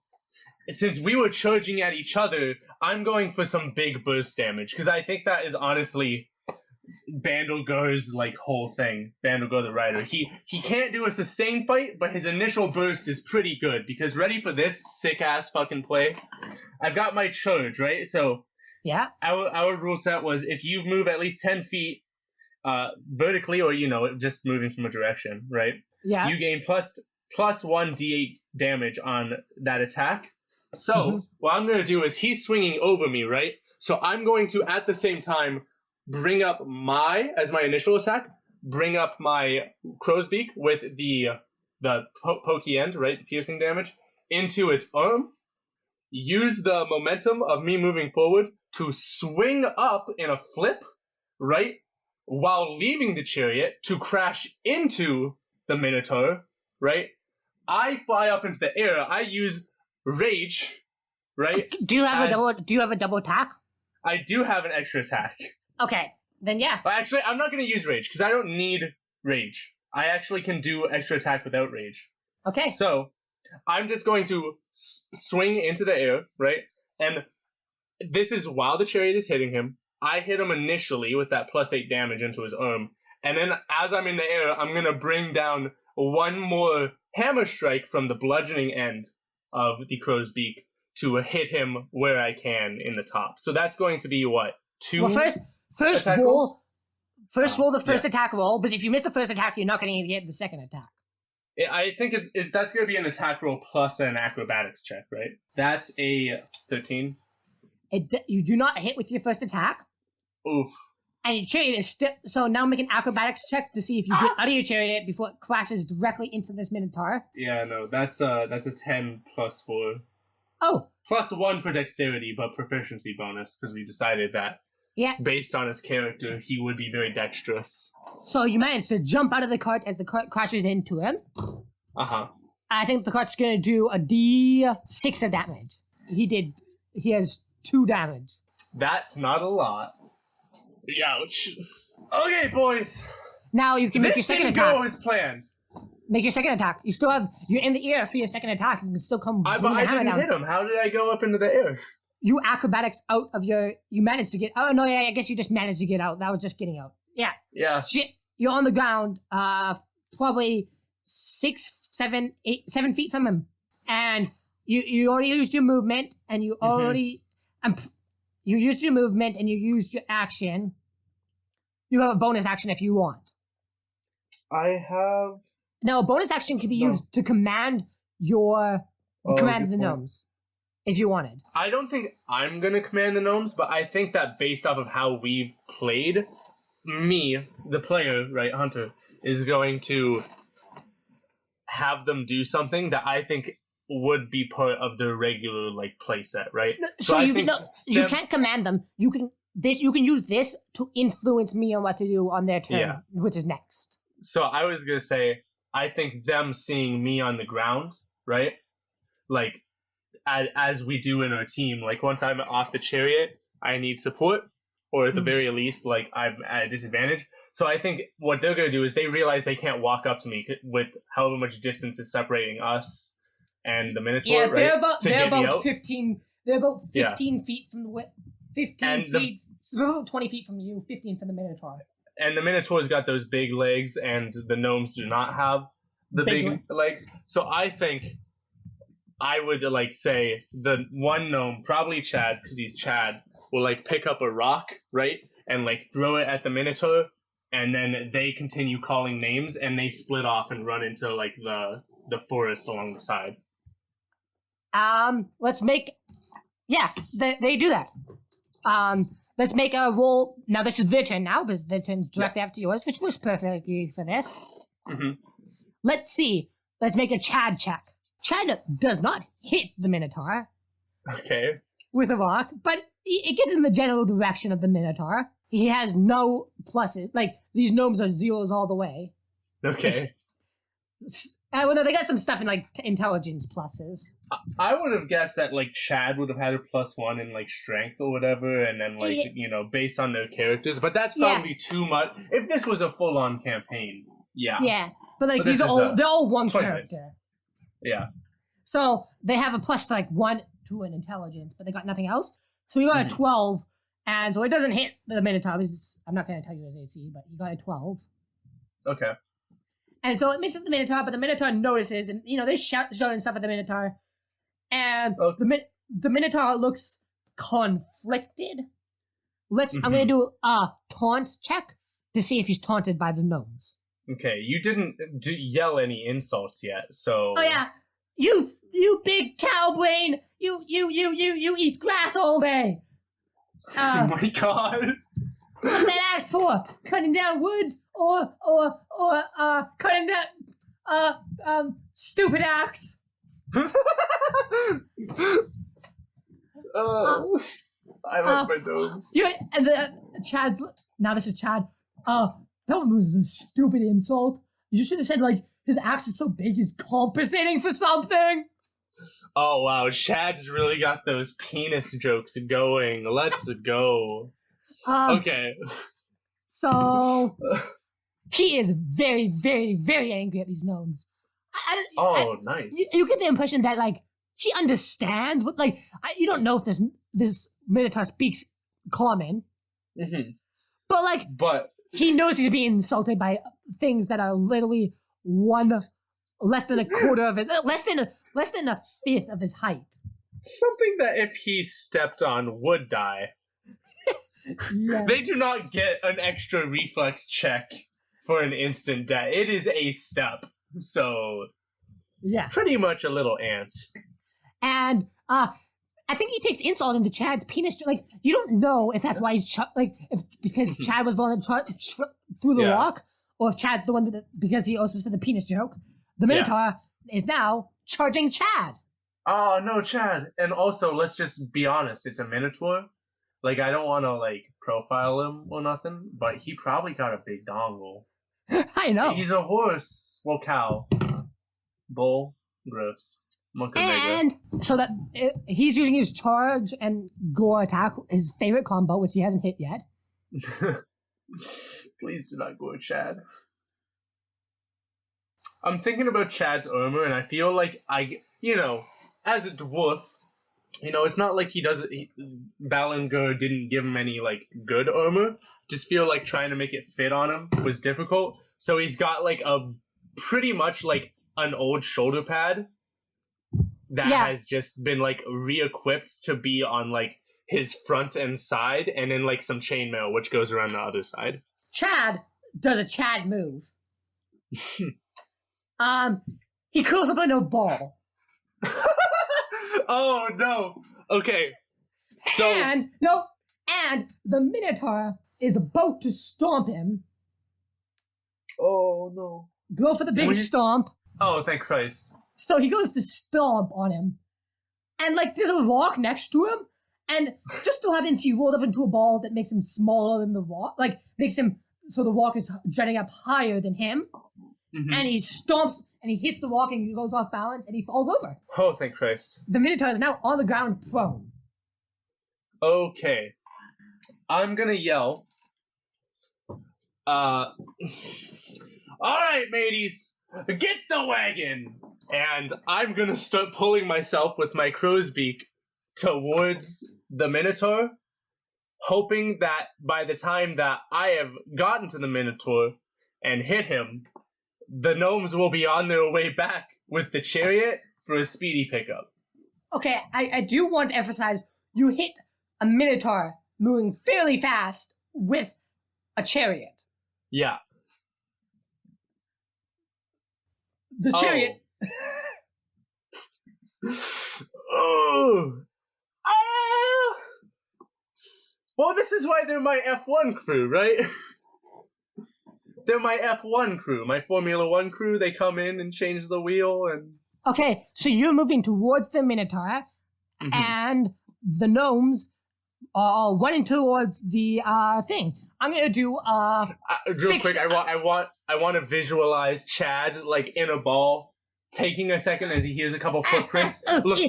since we were charging at each other, I'm going for some big burst damage because I think that is honestly Bandlegar's like whole thing. Bandlegar the rider. He can't do a sustained fight, but his initial burst is pretty good because ready for this sick ass fucking play. I've got my charge, right? So yeah, our rule set was if you move at least 10 feet vertically, or just moving from a direction, right? Yeah. You gain plus 1 d8 damage on that attack. So what I'm gonna do is he's swinging over me, right? So I'm going to at the same time bring up as my initial attack, bring up my crow's beak with the pokey end, right, the piercing damage, into its arm, use the momentum of me moving forward to swing up in a flip, right, while leaving the chariot to crash into the Minotaur, right? I fly up into the air, I use rage, right? Do you have a double attack? I do have an extra attack. Okay, then yeah. But actually, I'm not going to use rage because I don't need rage. I actually can do extra attack without rage. Okay. So I'm just going to swing into the air, right? And this is while the chariot is hitting him. I hit him initially with that plus 8 damage into his arm. And then as I'm in the air, I'm going to bring down one more hammer strike from the bludgeoning end of the crow's beak to hit him where I can in the top. So that's going to be what? 2? Well, first attack roll. rolls? Roll the first attack roll, because if you miss the first attack, you're not going to get the second attack. I think that's going to be an attack roll plus an acrobatics check, right? That's a 13. You do not hit with your first attack. Oof. And your chariot is still. So now make an acrobatics check to see if you get out of your chariot before it crashes directly into this Minotaur. Yeah, no, that's a 10 plus 4. Oh. Plus 1 for dexterity, but proficiency bonus, because we decided that based on his character, he would be very dexterous. So you managed to jump out of the cart as the cart crashes into him. Uh-huh. I think the cart's going to do a D6 of damage. He has 2 damage. That's not a lot. Ouch. Okay, boys. Now you can make your second attack. This didn't go as planned. Make your second attack. You're in the air for your second attack. You can still come. But I didn't hit him. How did I go up into the air? You acrobatics out of your. You managed to get. Oh no! Yeah, I guess you just managed to get out. That was just getting out. Yeah. Yeah. Shit. You're on the ground. Probably 6, 7, 8, 7 feet from him, and you already used your movement, and you already you used your movement, and you used your action. You have a bonus action if you want. I have. No, a bonus action can be used to command the gnomes, if you wanted. I don't think I'm going to command the gnomes, but I think that based off of how we've played, me, the player, right, Hunter, is going to have them do something that I think would be part of their regular, like, play set, right? So you can't command them. You can use this to influence me on what to do on their turn, which is next. So I was going to say, I think them seeing me on the ground, right, like as we do in our team, like once I'm off the chariot, I need support, or at the very least, like I'm at a disadvantage. So I think what they're going to do is they realize they can't walk up to me with however much distance is separating us and the Minotaur, Yeah, right? they're about 15. They're about 15 feet from the 15 feet. They're about 20 feet from you. 15 from the Minotaur. And the Minotaur's got those big legs, and the gnomes do not have the big legs. So I think I would like say the one gnome, probably Chad, because he's Chad, will like pick up a rock, right, and like throw it at the Minotaur, and then they continue calling names, and they split off and run into like the forest along the side. Let's make. Yeah, they do that. Let's make a roll. Now this is their turn now, because their turn directly after yours, which was perfectly for this. Mm-hmm. Let's see. Let's make a Chad check. Chad does not hit the Minotaur. Okay. With a rock, but it gets in the general direction of the Minotaur. He has no pluses. Like, these gnomes are zeros all the way. Okay. Well, no, they got some stuff in, like, intelligence pluses. I would have guessed that, like, Chad would have had a +1 in, like, strength or whatever, and then, like, you know, based on their characters. But that's probably too much. If this was a full-on campaign, Yeah, but, like, they're all one character. Yeah. So, they have a plus, like, 1 to an intelligence, but they got nothing else. So, you got a 12, and so it doesn't hit the Minotaur. I'm not going to tell you his AC, but you got a 12. Okay. And so it misses the Minotaur, but the Minotaur notices, and, you know, they shouting stuff at the Minotaur. And the Minotaur looks conflicted. I'm going to do a taunt check to see if he's taunted by the gnomes. Okay, you didn't yell any insults yet, so... Oh, yeah. You big cow brain! You eat grass all day! Oh my god! What's that axe for? Cutting down woods or cutting down stupid axe? Oh, I like my gnomes. And Chad. Now this is Chad. That one was a stupid insult. You should have said like his axe is so big he's compensating for something. Oh wow, Chad's really got those penis jokes going. Let's go. Okay. So he is very, very, very angry at these gnomes. Nice. You get the impression that like he understands what like you don't know if this Minotaur speaks common, but he knows he's being insulted by things that are literally less than a quarter of it, less than a fifth of his height. Something that if he stepped on would die. Yeah. They do not get an extra reflex check for an instant death. It is a step. So, yeah, pretty much a little ant. And I think he takes insult into Chad's penis. Like, you don't know if that's why he's because Chad was the one that threw the rock, or if Chad's the one because he also said the penis joke. The Minotaur is now charging Chad. Oh no, Chad! And also, let's just be honest. It's a Minotaur. Like, I don't want to like profile him or nothing, but he probably got a big dongle. I know. He's a horse. Well, cow. Bull. Gross. Monkey and so that he's using his charge and gore attack, his favorite combo, which he hasn't hit yet. Please do not go, Chad. I'm thinking about Chad's armor, and I feel like as a dwarf, it's not like Ballinger didn't give him any, like, good armor. Just feel like trying to make it fit on him was difficult. So he's got, like, pretty much, like, an old shoulder pad that has just been, like, re-equipped to be on, like, his front and side, and then, like, some chainmail, which goes around the other side. Chad does a Chad move. He curls up into a ball. Oh, no. Okay. So... And the Minotaur is about to stomp him. Oh, no. Go for the big stomp. Oh, thank Christ. So he goes to stomp on him. And, like, there's a rock next to him. And just so happens he rolled up into a ball that makes him smaller than the rock. Like, makes him so the rock is jutting up higher than him. Mm-hmm. And he stomps, and he hits the wall and he goes off balance and he falls over. Oh, thank Christ. The Minotaur is now on the ground prone. Okay. I'm gonna yell. Alright, mateys, get the wagon! And I'm gonna start pulling myself with my crow's beak towards the Minotaur, hoping that by the time that I have gotten to the Minotaur and hit him, the gnomes will be on their way back with the chariot for a speedy pickup. Okay, I do want to emphasize, you hit a Minotaur moving fairly fast with a chariot. Yeah. The chariot. Oh. Well, this is why they're my F1 crew, right? They're my F1 crew, my Formula 1 crew. They come in and change the wheel and... Okay, so you're moving towards the Minotaur, and the gnomes are running towards the thing. I'm gonna do real quick. I want to visualize Chad like in a ball, taking a second as he hears a couple footprints. Look.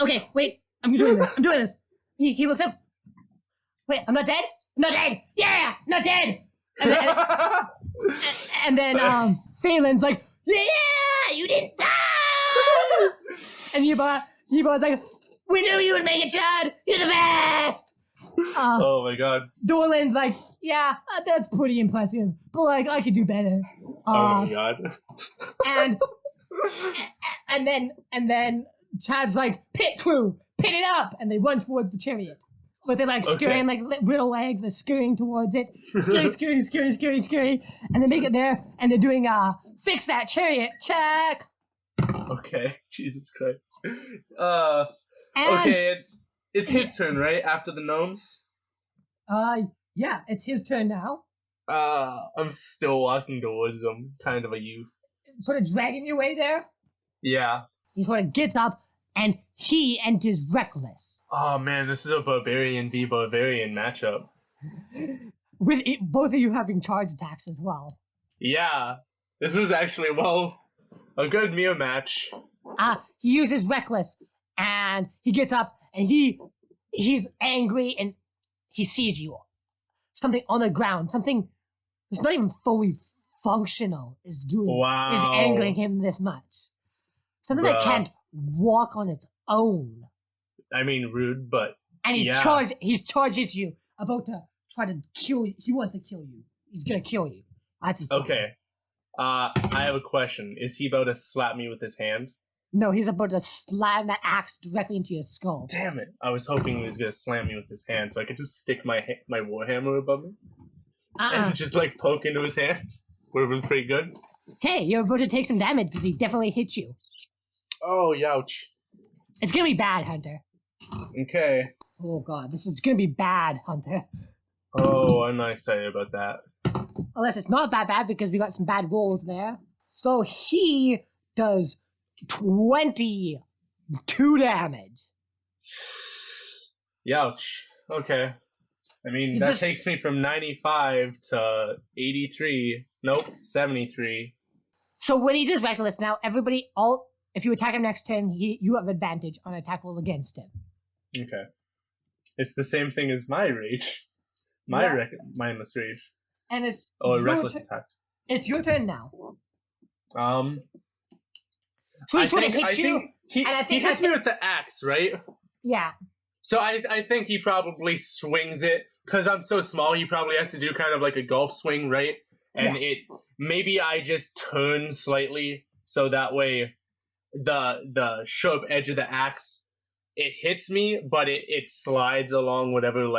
Okay, wait. I'm doing this. He looks up. Wait, I'm not dead. I'm not dead. Yeah, not dead. And then Phelan's like, yeah, you didn't die. And Yuba's like, we knew you would make it, Chad. You're the best. Oh my god. Dorland's like, yeah, that's pretty impressive, but like I could do better. Oh my god. and then Chad's like, pit crew, pit it up, and they run towards the chariot. But they're like scurrying like little legs, they're scurrying towards it. Scurry. And they make it there, and they're doing fix that chariot, check. Okay, Jesus Christ. Okay, it's his turn, right? After the gnomes? Yeah, it's his turn now. I'm still walking towards him, kind of a youth. Sort of dragging your way there? Yeah. He sort of gets up, and he enters reckless. Oh man, this is a barbarian v barbarian matchup. With both of you having charge attacks as well. Yeah, this was actually, a good mirror match. He uses reckless, and he gets up, and he's angry, and he sees you. Something on the ground, something that's not even fully functional is angering him this much. Something that can't walk on its own. I mean, rude, but and he charges you, about to try to kill you. He wants to kill you. He's gonna kill you. That's his plan. Okay. I have a question. Is he about to slap me with his hand? No, he's about to slam that axe directly into your skull. Damn it! I was hoping he was gonna slam me with his hand, so I could just stick my warhammer above me and just like poke into his hand. Would have been pretty good. Hey, you're about to take some damage because he definitely hit you. Oh, youch! It's gonna be bad, Hunter. Okay. Oh god, this is gonna be bad, Hunter. Oh, I'm not excited about that. Unless it's not that bad because we got some bad rolls there. So he does 22 damage. Youch. Okay. I mean, that takes me from 95 to 83. Nope, 73. So when he does reckless now, if you attack him next turn, you have advantage on attack roll against him. Okay. It's the same thing as my rage. Mindless rage. And it's a reckless attack. It's your turn now. So he sort of hits you. He hits me with the axe, right? Yeah. So I think he probably swings it because I'm so small. He probably has to do kind of like a golf swing, right? And maybe I just turn slightly so that way the sharp edge of the axe, it hits me, but it slides along whatever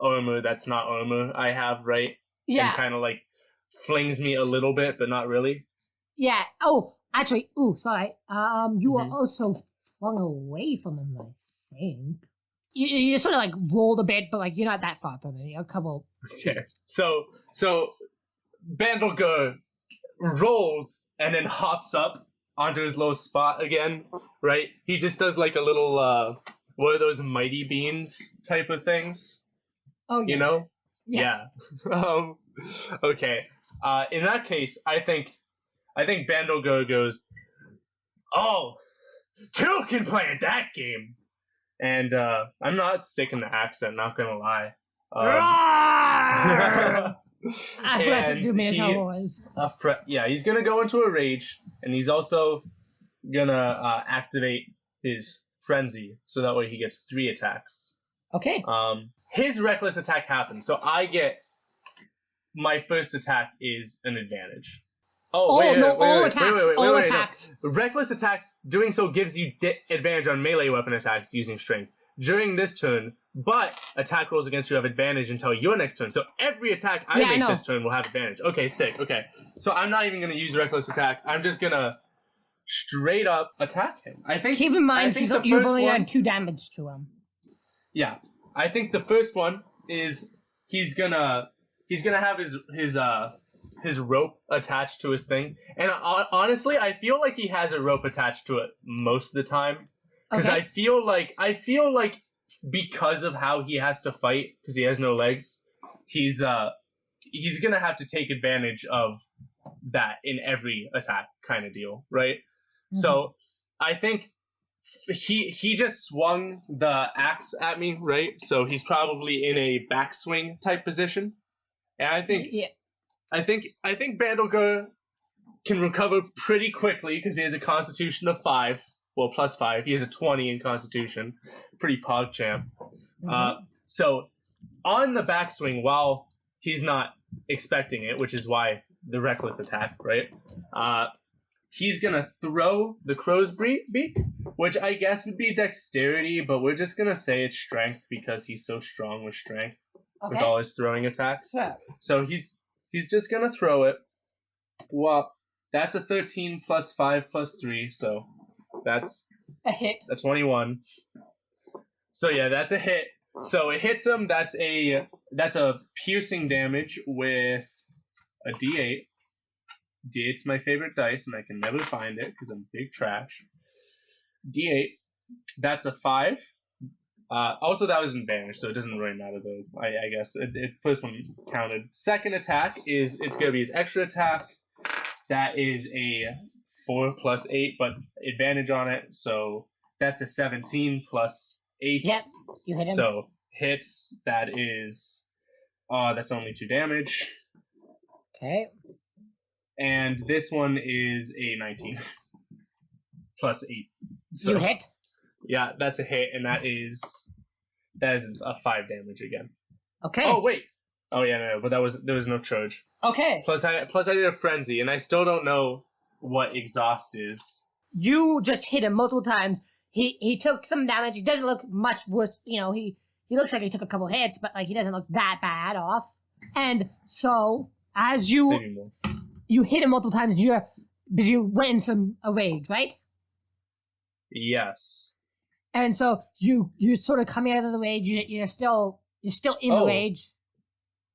armor that's not armor I have, right? Yeah. And kind of like flings me a little bit, but not really. Yeah. Oh, actually, sorry. You were also flung away from him, I think. You sort of like rolled a bit, but like you're not that far from him. A couple. Okay. So Bandlegur rolls and then hops up onto his low spot again, right? He just does like a little what are those mighty beans type of things? Oh yeah. You know? Yeah. Okay. In that case, I think I think Bandolgur goes, "Oh, two can play at that game." And I'm not sick in the accent, not gonna lie. I forgot to do Minotaur voice. He's gonna go into a rage, and he's also gonna activate his frenzy, so that way he gets 3 attacks. Okay. His reckless attack happens, so I get my first attack is an advantage. All attacks. No. Reckless attacks, doing so gives you advantage on melee weapon attacks using strength during this turn, but attack rolls against you have advantage until your next turn. So every attack I make this turn will have advantage. Okay, sick. Okay. So I'm not even going to use reckless attack. I'm just going to straight up attack him. I think. Keep in mind, you've only done 2 damage to him. Yeah. I think the first one is he's gonna have his rope attached to his thing, and honestly, I feel like he has a rope attached to it most of the time, because I feel like because of how he has to fight, because he has no legs, he's gonna have to take advantage of that in every attack kind of deal, right? Mm-hmm. So I think he just swung the axe at me, right? So he's probably in a backswing type position, and I think Bandolgur can recover pretty quickly because he has a Constitution of 5. Well, plus 5. He has a 20 in Constitution. Pretty PogChamp. Mm-hmm. So on the backswing, while he's not expecting it, which is why the reckless attack, right? He's gonna throw the crow's beak, which I guess would be dexterity, but we're just gonna say it's strength because he's so strong with strength with all his throwing attacks. Yeah. So he's just gonna throw it. Well, that's a 13 plus 5 plus 3, so that's a hit. A 21. So yeah, that's a hit. So it hits him. That's a piercing damage with a D8. D8's my favorite dice, and I can never find it because I'm big trash. D8. That's a 5. Also, that was advantage, so it doesn't really matter, though. I guess first one counted. Second attack it's going to be his extra attack. That is a 4 plus 8, but advantage on it, so that's a 17 plus 8. Yep, you hit him. So hits. That is that's only 2 damage. Okay. And this one is a 19 plus 8. So, you hit? Yeah, that's a hit, and that is a 5 damage again. Okay. Oh wait. Oh yeah, no, but there was no charge. Okay. Plus I did a frenzy, and I still don't know what exhaust is. You just hit him multiple times. He took some damage. He doesn't look much worse. You know, he looks like he took a couple hits, but like he doesn't look that bad off. And so as you hit him multiple times, because you went in a rage, right? Yes. And so you're sort of coming out of the rage. You're still in the rage.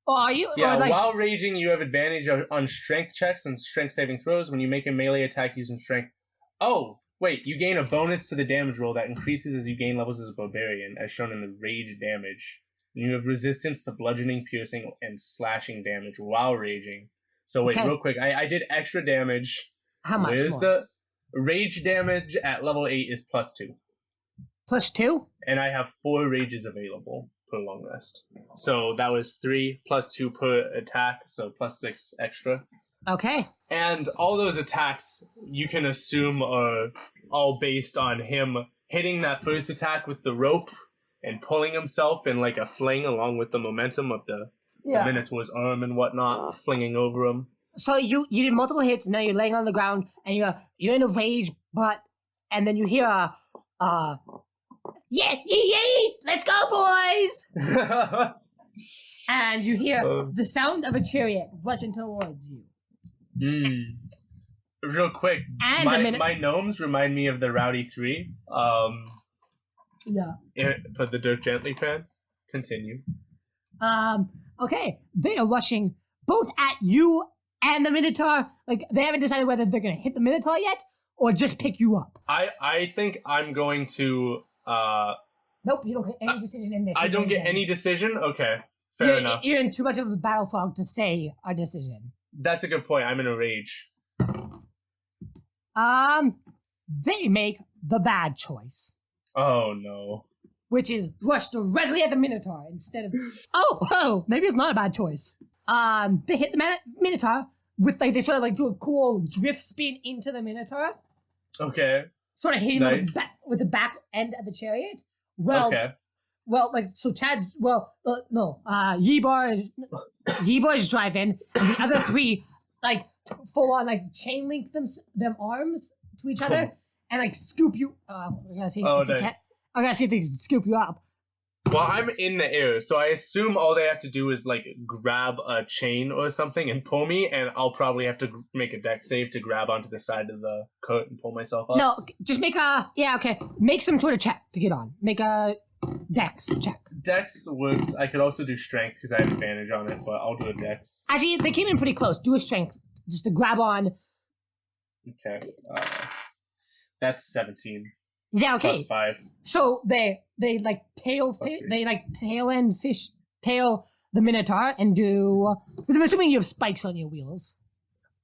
Or are you? Yeah. While raging, you have advantage on strength checks and strength saving throws when you make a melee attack using strength. Oh wait, you gain a bonus to the damage roll that increases as you gain levels as a barbarian, as shown in the rage damage. And you have resistance to bludgeoning, piercing, and slashing damage while raging. So wait, real quick, I did extra damage. How much Where's more? The rage damage at level 8 is plus 2. Plus 2? And I have 4 rages available per long rest. So that was 3 plus 2 per attack, so plus 6 extra. Okay. And all those attacks you can assume are all based on him hitting that first attack with the rope and pulling himself in like a fling along with the momentum of the Minotaur's arm and whatnot, flinging over him. So you did multiple hits, and now you're laying on the ground, and you're in a rage, and then you hear yay, let's go, boys! And you hear the sound of a chariot rushing towards you. Real quick, my gnomes remind me of the Rowdy 3. For the Dirk Gently fans. Continue. Okay, they are rushing both at you and the Minotaur. Like, they haven't decided whether they're going to hit the Minotaur yet or just pick you up. I think I'm going to... Nope, you don't get any decision in this. I don't get any decision? Okay, fair enough. You're in too much of a battle fog to say a decision. That's a good point. I'm in a rage. They make the bad choice. Oh no. Which is rush directly at the Minotaur instead of... Oh, maybe it's not a bad choice. They hit the Minotaur with, like, they sort of, like, do a cool drift spin into the Minotaur. Okay. Sort of hitting them with the back end of the chariot. Well, like, so Chad, Yeebar is driving, and the other three, like, full on, like, chain link them arms to each other, and, like, scoop you, I gotta see if they can scoop you up. Well, I'm in the air, so I assume all they have to do is, like, grab a chain or something and pull me, and I'll probably have to make a dex save to grab onto the side of the coat and pull myself up. No, just make make some sort of check to get on. Make a dex check. Dex works. I could also do strength because I have advantage on it, but I'll do a dex. Actually, they came in pretty close. Do a strength just to grab on. Okay. That's 17. Yeah, okay. Plus 5. So they like tail the Minotaur and do. I'm assuming you have spikes on your wheels.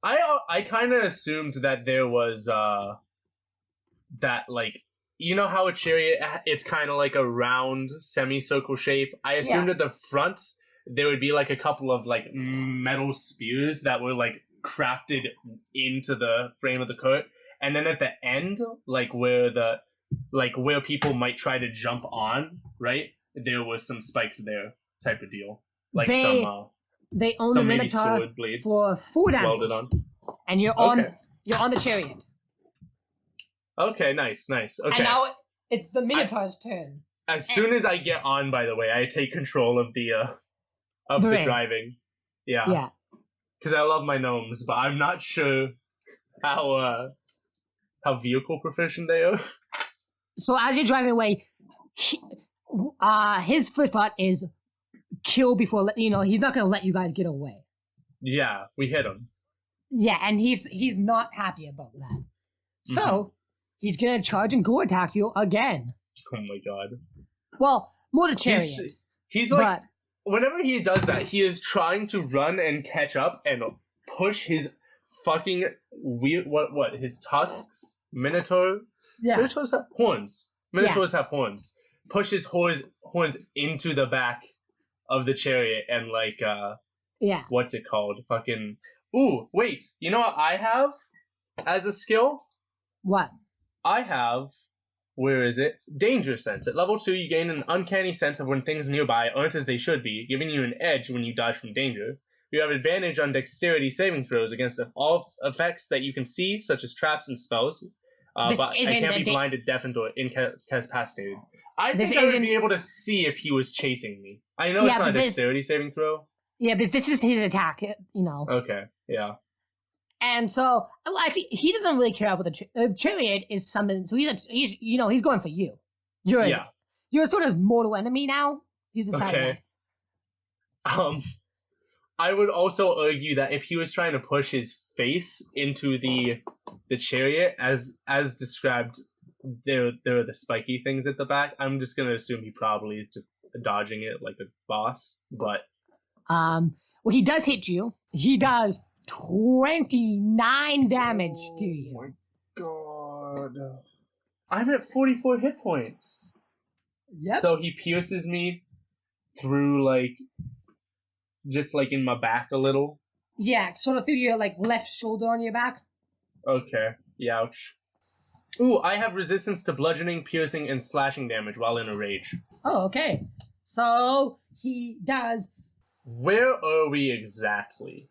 I kind of assumed that there was that, like, you know how a chariot, it's kind of like a round semicircle shape. I assumed at the front there would be like a couple of like metal spears that were like crafted into the frame of the coat, and then at the end, like where people might try to jump on, right? There was some spikes there, type of deal. Like they own the Minotaur sword blades for 4 damage. Welded on. And you're on the chariot. Okay, nice. Okay. And now it's the Minotaur's turn. As soon as I get on, by the way, I take control of the driving. Yeah. Because I love my gnomes, but I'm not sure how vehicle proficient they are. So as you're driving away, his first thought is kill before, he's not going to let you guys get away. Yeah, we hit him. Yeah, and he's not happy about that. So he's going to charge and go attack you again. Oh my god. Well, more the chariot. He's like, whenever he does that, he is trying to run and catch up and push his fucking weird, his tusks? Minotaur? Yeah. Minotaurs have horns. Minotaurs have horns. Push his horns into the back of the chariot and like, what's it called? Fucking, ooh, wait, you know what I have as a skill? What? I have, where is it? Danger sense. At level 2, you gain an uncanny sense of when things nearby aren't as they should be, giving you an edge when you dodge from danger. You have advantage on dexterity saving throws against all effects that you can see, such as traps and spells. But I can't be blinded, deafened, or incapacitated. I think I would be able to see if he was chasing me. I know it's not a dexterity saving throw. Yeah, but this is his attack, Okay, yeah. And so, actually, he doesn't really care about the chariot is something. So he's going for you. You're sort of mortal enemy now. He's decided. Okay. I would also argue that if he was trying to push his face into the chariot, as described, there are the spiky things at the back. I'm just gonna assume he probably is just dodging it like a boss. But well, he does hit you. He does 29 damage to you. Oh my god! I'm at 44 hit points. Yep. So he pierces me through just in my back a little. Yeah, sort of through your left shoulder on your back. Okay. Youch. Ooh, I have resistance to bludgeoning, piercing, and slashing damage while in a rage. Oh, okay. So he does. Where are we exactly?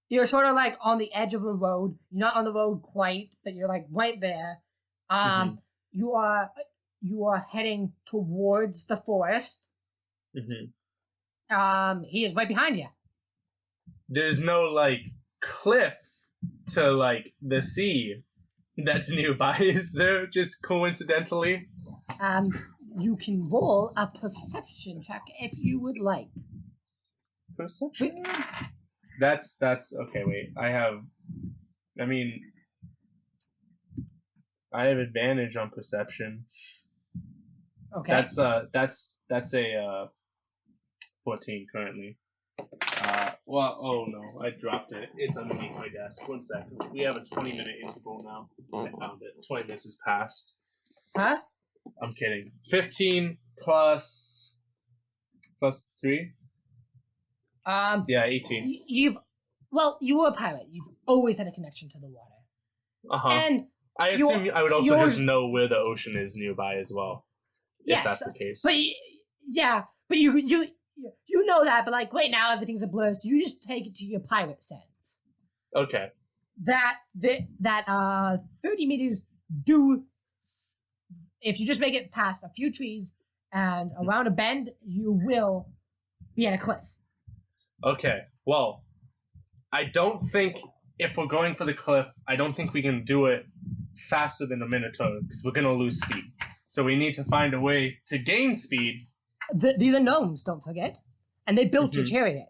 You're sort of on the edge of the road. You're not on the road quite, but you're right there. You are heading towards the forest. He is right behind you. There's no cliff to the sea that's nearby, is there? Just coincidentally. You can roll a perception check if you would like. Perception? That's okay. Wait, I have advantage on perception. Okay. That's a 14 currently. Oh no, I dropped it. It's underneath my desk. 1 second. We have a 20-minute interval now. I found it. 20 minutes has passed. Huh? I'm kidding. 15 plus 3? Yeah, 18. You were a pirate. You've always had a connection to the water. Uh-huh. And I assume I would also just know where the ocean is nearby as well. If that's the case. But you know that, but like right now everything's a blur, so you just take it to your pirate sense. Okay. That 30 meters if you just make it past a few trees and around a bend, you will be at a cliff. Okay. Well, I don't think if we're going for the cliff, I don't think we can do it faster than a Minotaur because we're gonna lose speed. So we need to find a way to gain speed. These are gnomes, don't forget. And they built your chariot.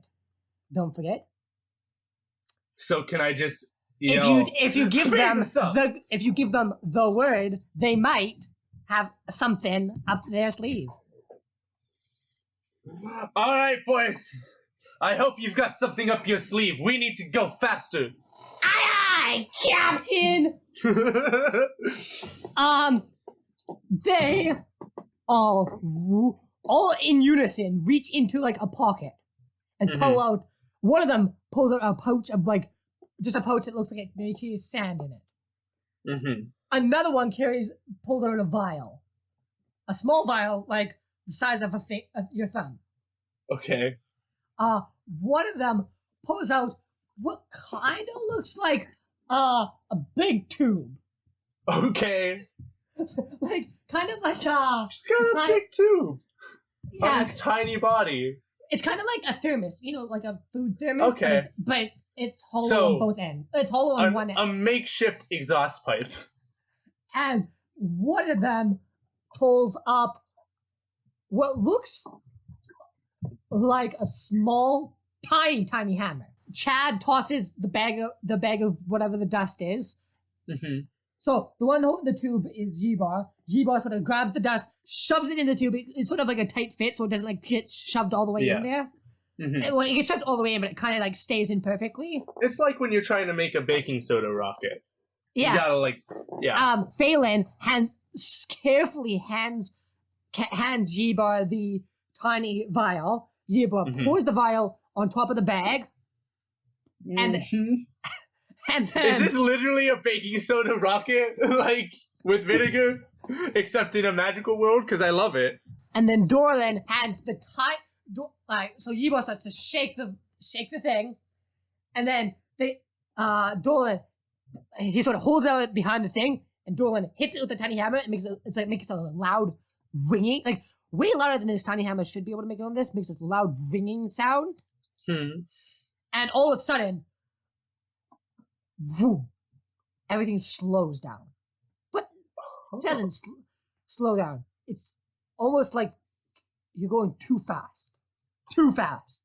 Don't forget. So can I just if you give them the word, they might have something up their sleeve. Alright, boys. I hope you've got something up your sleeve. We need to go faster. Aye, Captain! They all in unison reach into like a pocket and pull out. One of them pulls out a pouch of just a pouch that looks like it carries sand in it. Another one pulls out a vial, a small vial like the size of your thumb. Okay. One of them pulls out what kind of looks like a big tube. Okay. Kind of like she's got a big tube. Yeah. On his tiny body. It's kind of like a thermos, like a food thermos. Okay. But it's hollow on both ends. It's hollow on one end. A makeshift exhaust pipe. And one of them pulls up what looks like a small, tiny hammer. Chad tosses the bag of whatever the dust is. So the one holding the tube is Yebar. Yebar sort of grabs the dust, shoves it in the tube. It's sort of like a tight fit, so it doesn't get shoved all the way in there. Well, it gets shoved all the way in, but it kind of stays in perfectly. It's like when you're trying to make a baking soda rocket. Yeah. You gotta Phelan carefully hands Yebar the tiny vial. Yebar pours the vial on top of the bag. And then, is this literally a baking soda rocket, with vinegar, except in a magical world? Because I love it. And then Dorlan hands the so Yebar starts to shake the thing, and then Dorlan he sort of holds out behind the thing, and Dorlan hits it with the tiny hammer. And makes a loud ringing, way louder than his tiny hammer should be able to make it on this. Makes a loud ringing sound. And all of a sudden, boom, everything slows down. But it doesn't slow down. It's almost like you're going too fast. Too fast.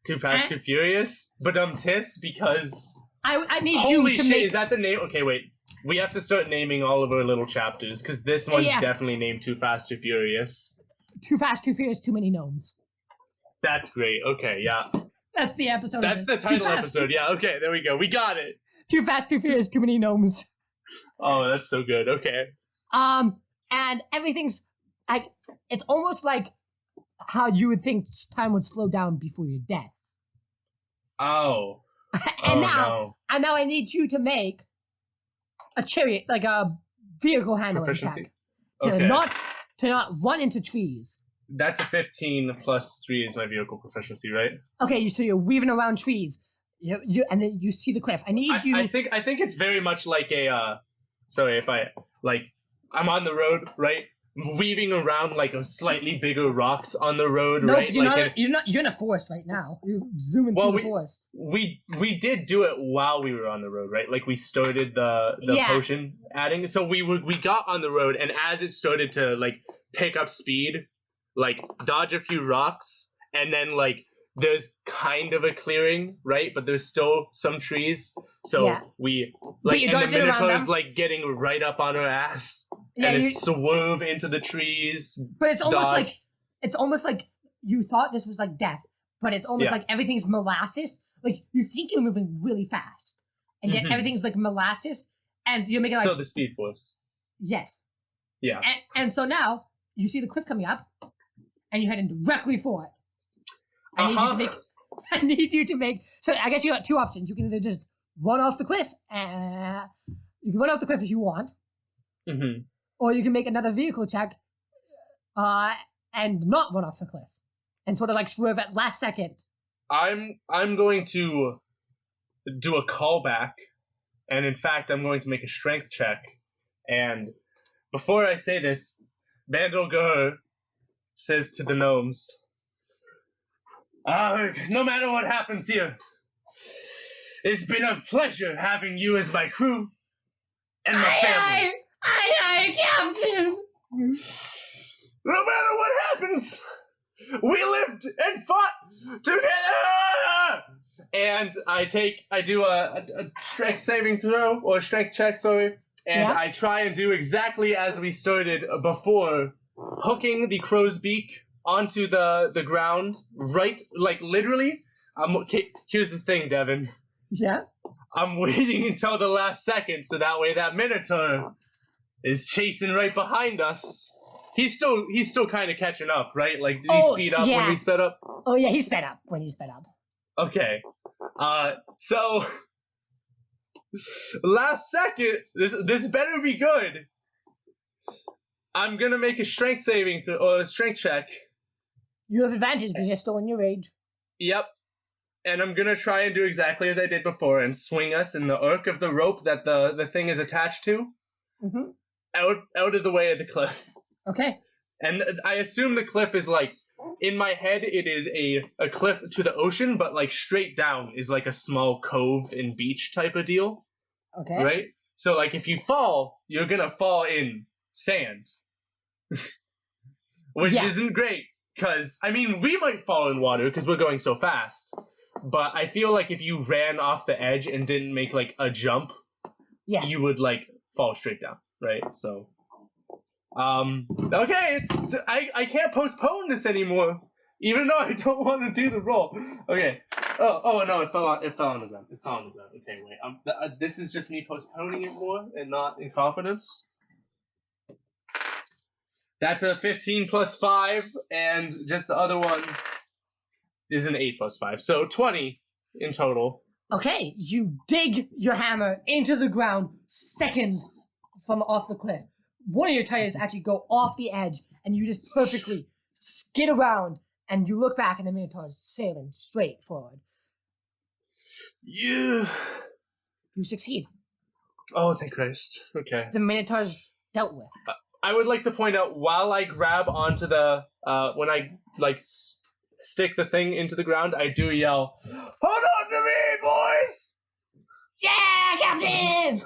Too fast, too furious? But because... I need holy you to shit, make... is that the name? Okay, wait. We have to start naming all of our little chapters, because this one's definitely named Too Fast, Too Furious. Too Fast, Too Furious, Too Many Gnomes. That's great. Okay, yeah. That's the episode. That's the title episode. Yeah, okay, there we go. We got it. Too Fast, Too Furious, Too Many Gnomes. Oh, that's so good. Okay. And everything's it's almost like how you would think time would slow down before your death. Oh. Now I need you to make a chariot, like a vehicle handling check. To not run into trees. That's a 15 plus 3 is my vehicle proficiency, right? Okay, so you're weaving around trees. And then you see the cliff. I need you. I think it's very much like a. Sorry if I'm on the road, right? Weaving around a slightly bigger rocks on the road, right? You're in a forest right now. You're zooming through the forest. We did do it while we were on the road, right? We started the potion adding. So we got on the road, and as it started to pick up speed, dodge a few rocks, and then there's kind of a clearing, right? But there's still some trees. So we and the Minotaur's getting right up on our ass. Yeah, and swerve into the trees. But it's almost like you thought this was death. but it's almost like everything's molasses. Like, you think you're moving really fast, and yet everything's like molasses, and you're making like... So the Speed Force. Yes. Yeah. And so now, you see the cliff coming up, and you're heading directly for it. I need you to make... So I guess you got two options. You can either just run off the cliff, you can run off the cliff if you want, or you can make another vehicle check, and not run off the cliff, and sort of like swerve at last second. I'm going to do a callback, and in fact, I'm going to make a strength check. And before I say this, Bandel Gur says to the gnomes, no matter what happens here, it's been a pleasure having you as my crew and my family. Aye, Captain! No matter what happens, we lived and fought together! And I do a strength saving throw, or strength check, sorry, and I try and do exactly as we started before, hooking the crow's beak onto the ground, right, like literally. Here's the thing, Devin. Yeah? I'm waiting until the last second, so that way that Minotaur is chasing right behind us. He's still kind of catching up, right? Like, did he speed up when we sped up? Oh yeah, he sped up when you sped up. Okay. So last second, this better be good. I'm gonna make a strength saving or a strength check. You have advantage because you're still in your rage. Yep. And I'm gonna try and do exactly as I did before and swing us in the arc of the rope that the thing is attached to, out of the way of the cliff. Okay. And I assume the cliff is like, in my head, it is a cliff to the ocean, but like straight down is like a small cove and beach type of deal. Okay. Right? So like if you fall, you're gonna fall in sand. Which isn't great, because, I mean, we might fall in water because we're going so fast. But I feel like if you ran off the edge and didn't make like a jump, you would like fall straight down, right? So... okay, I can't postpone this anymore, even though I don't want to do the roll. Okay. Oh no, it fell on the ground. Okay, wait. This is just me postponing it more and not incompetence. That's a 15 plus 5, and just the other one is an 8 plus 5, so 20 in total. Okay, you dig your hammer into the ground seconds from off the cliff. One of your tires actually go off the edge, and you just perfectly skid around, and you look back, and the Minotaur is sailing straight forward. You succeed. Oh, thank Christ. Okay. The Minotaur's dealt with. I would like to point out, while I grab onto the, when I, like, stick the thing into the ground, I do yell, "Hold on to me, boys!" Yeah, Captain!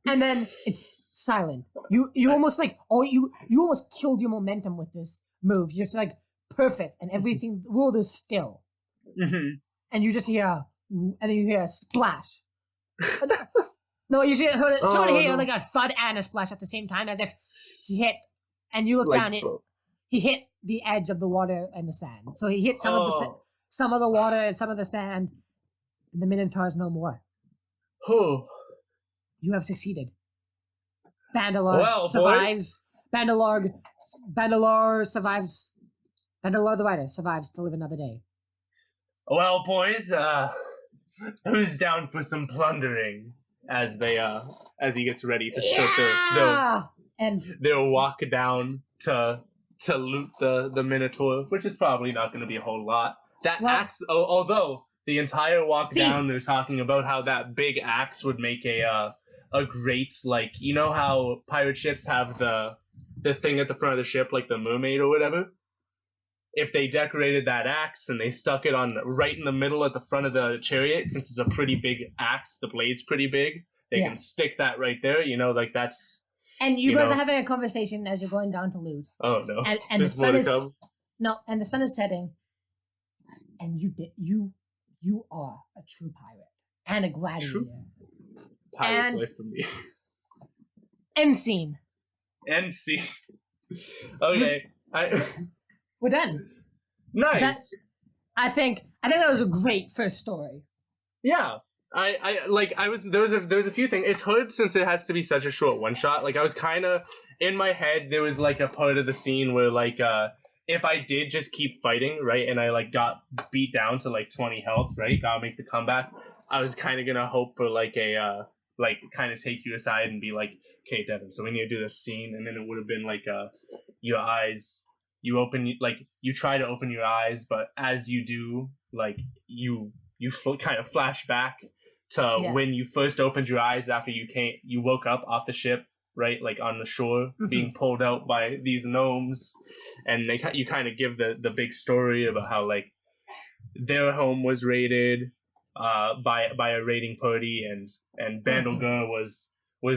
And then it's silent. You almost like you almost killed your momentum with this move. You're just like perfect, and everything the world is still. And you just hear, and then you hear a splash. No, you see, sort of hear like a thud and a splash at the same time, as if he hit. And you look down, he hit the edge of the water and the sand. So he hit some of the water and some of the sand. And the Minotaur is no more. You have succeeded. Bandalore survives. Boys. Bandalore survives. Bandalore the Rider survives to live another day. Well, boys, who's down for some plundering? As he gets ready to start their walk down to loot the Minotaur, which is probably not going to be a whole lot. Axe, although the entire walk down, they're talking about how that big axe would make a great, like, you know how pirate ships have the thing at the front of the ship, like the mermaid or whatever? If they decorated that axe and they stuck it on right in the middle at the front of the chariot, since it's a pretty big axe, the blade's pretty big, they can stick that right there, you know, like that's... And you guys are having a conversation as you're going down to loot. Oh, no. And the sun is... No, and the sun is setting, and you are a true pirate and a gladiator. Pirate's life for me. End scene. Okay. We're done. Nice. I think I think that was a great first story. Yeah. There was a few things. It's hard since it has to be such a short one shot. Like I was kind of in my head. There was like a part of the scene where like if I did just keep fighting, right, and I like got beat down to like 20 health, right, gotta make the comeback. I was kind of gonna hope for like a like kind of take you aside and be like, okay, Devin, so we need to do this scene, and then it would have been like your eyes. You try to open your eyes, but as you do, like you kind of flash back to when you first opened your eyes after you woke up off the ship, right, like on the shore, being pulled out by these gnomes, and you kind of give the big story about how like their home was raided by a raiding party, and Bandolgar was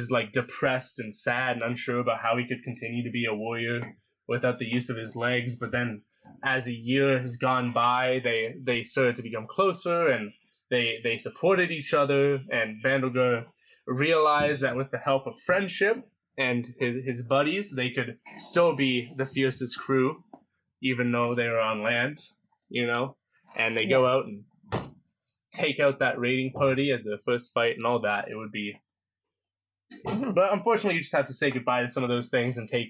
like depressed and sad and unsure about how he could continue to be a warrior without the use of his legs. But then as a year has gone by, they started to become closer, and they supported each other, and Bandolgar realized that with the help of friendship and his buddies, they could still be the fiercest crew, even though they were on land, and they go out and take out that raiding party as their first fight and all that. It would be... But unfortunately, you just have to say goodbye to some of those things and take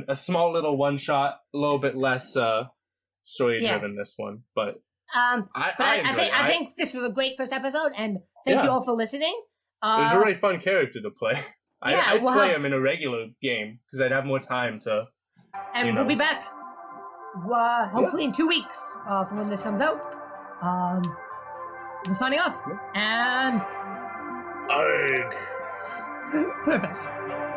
a small little one shot, a little bit less story driven this one. But I think this was a great first episode, and thank you all for listening. It was a really fun character to play. I'd play him in a regular game because I'd have more time to. And we'll be back, hopefully in 2 weeks from when this comes out. We're signing off, and Arg. Perfect.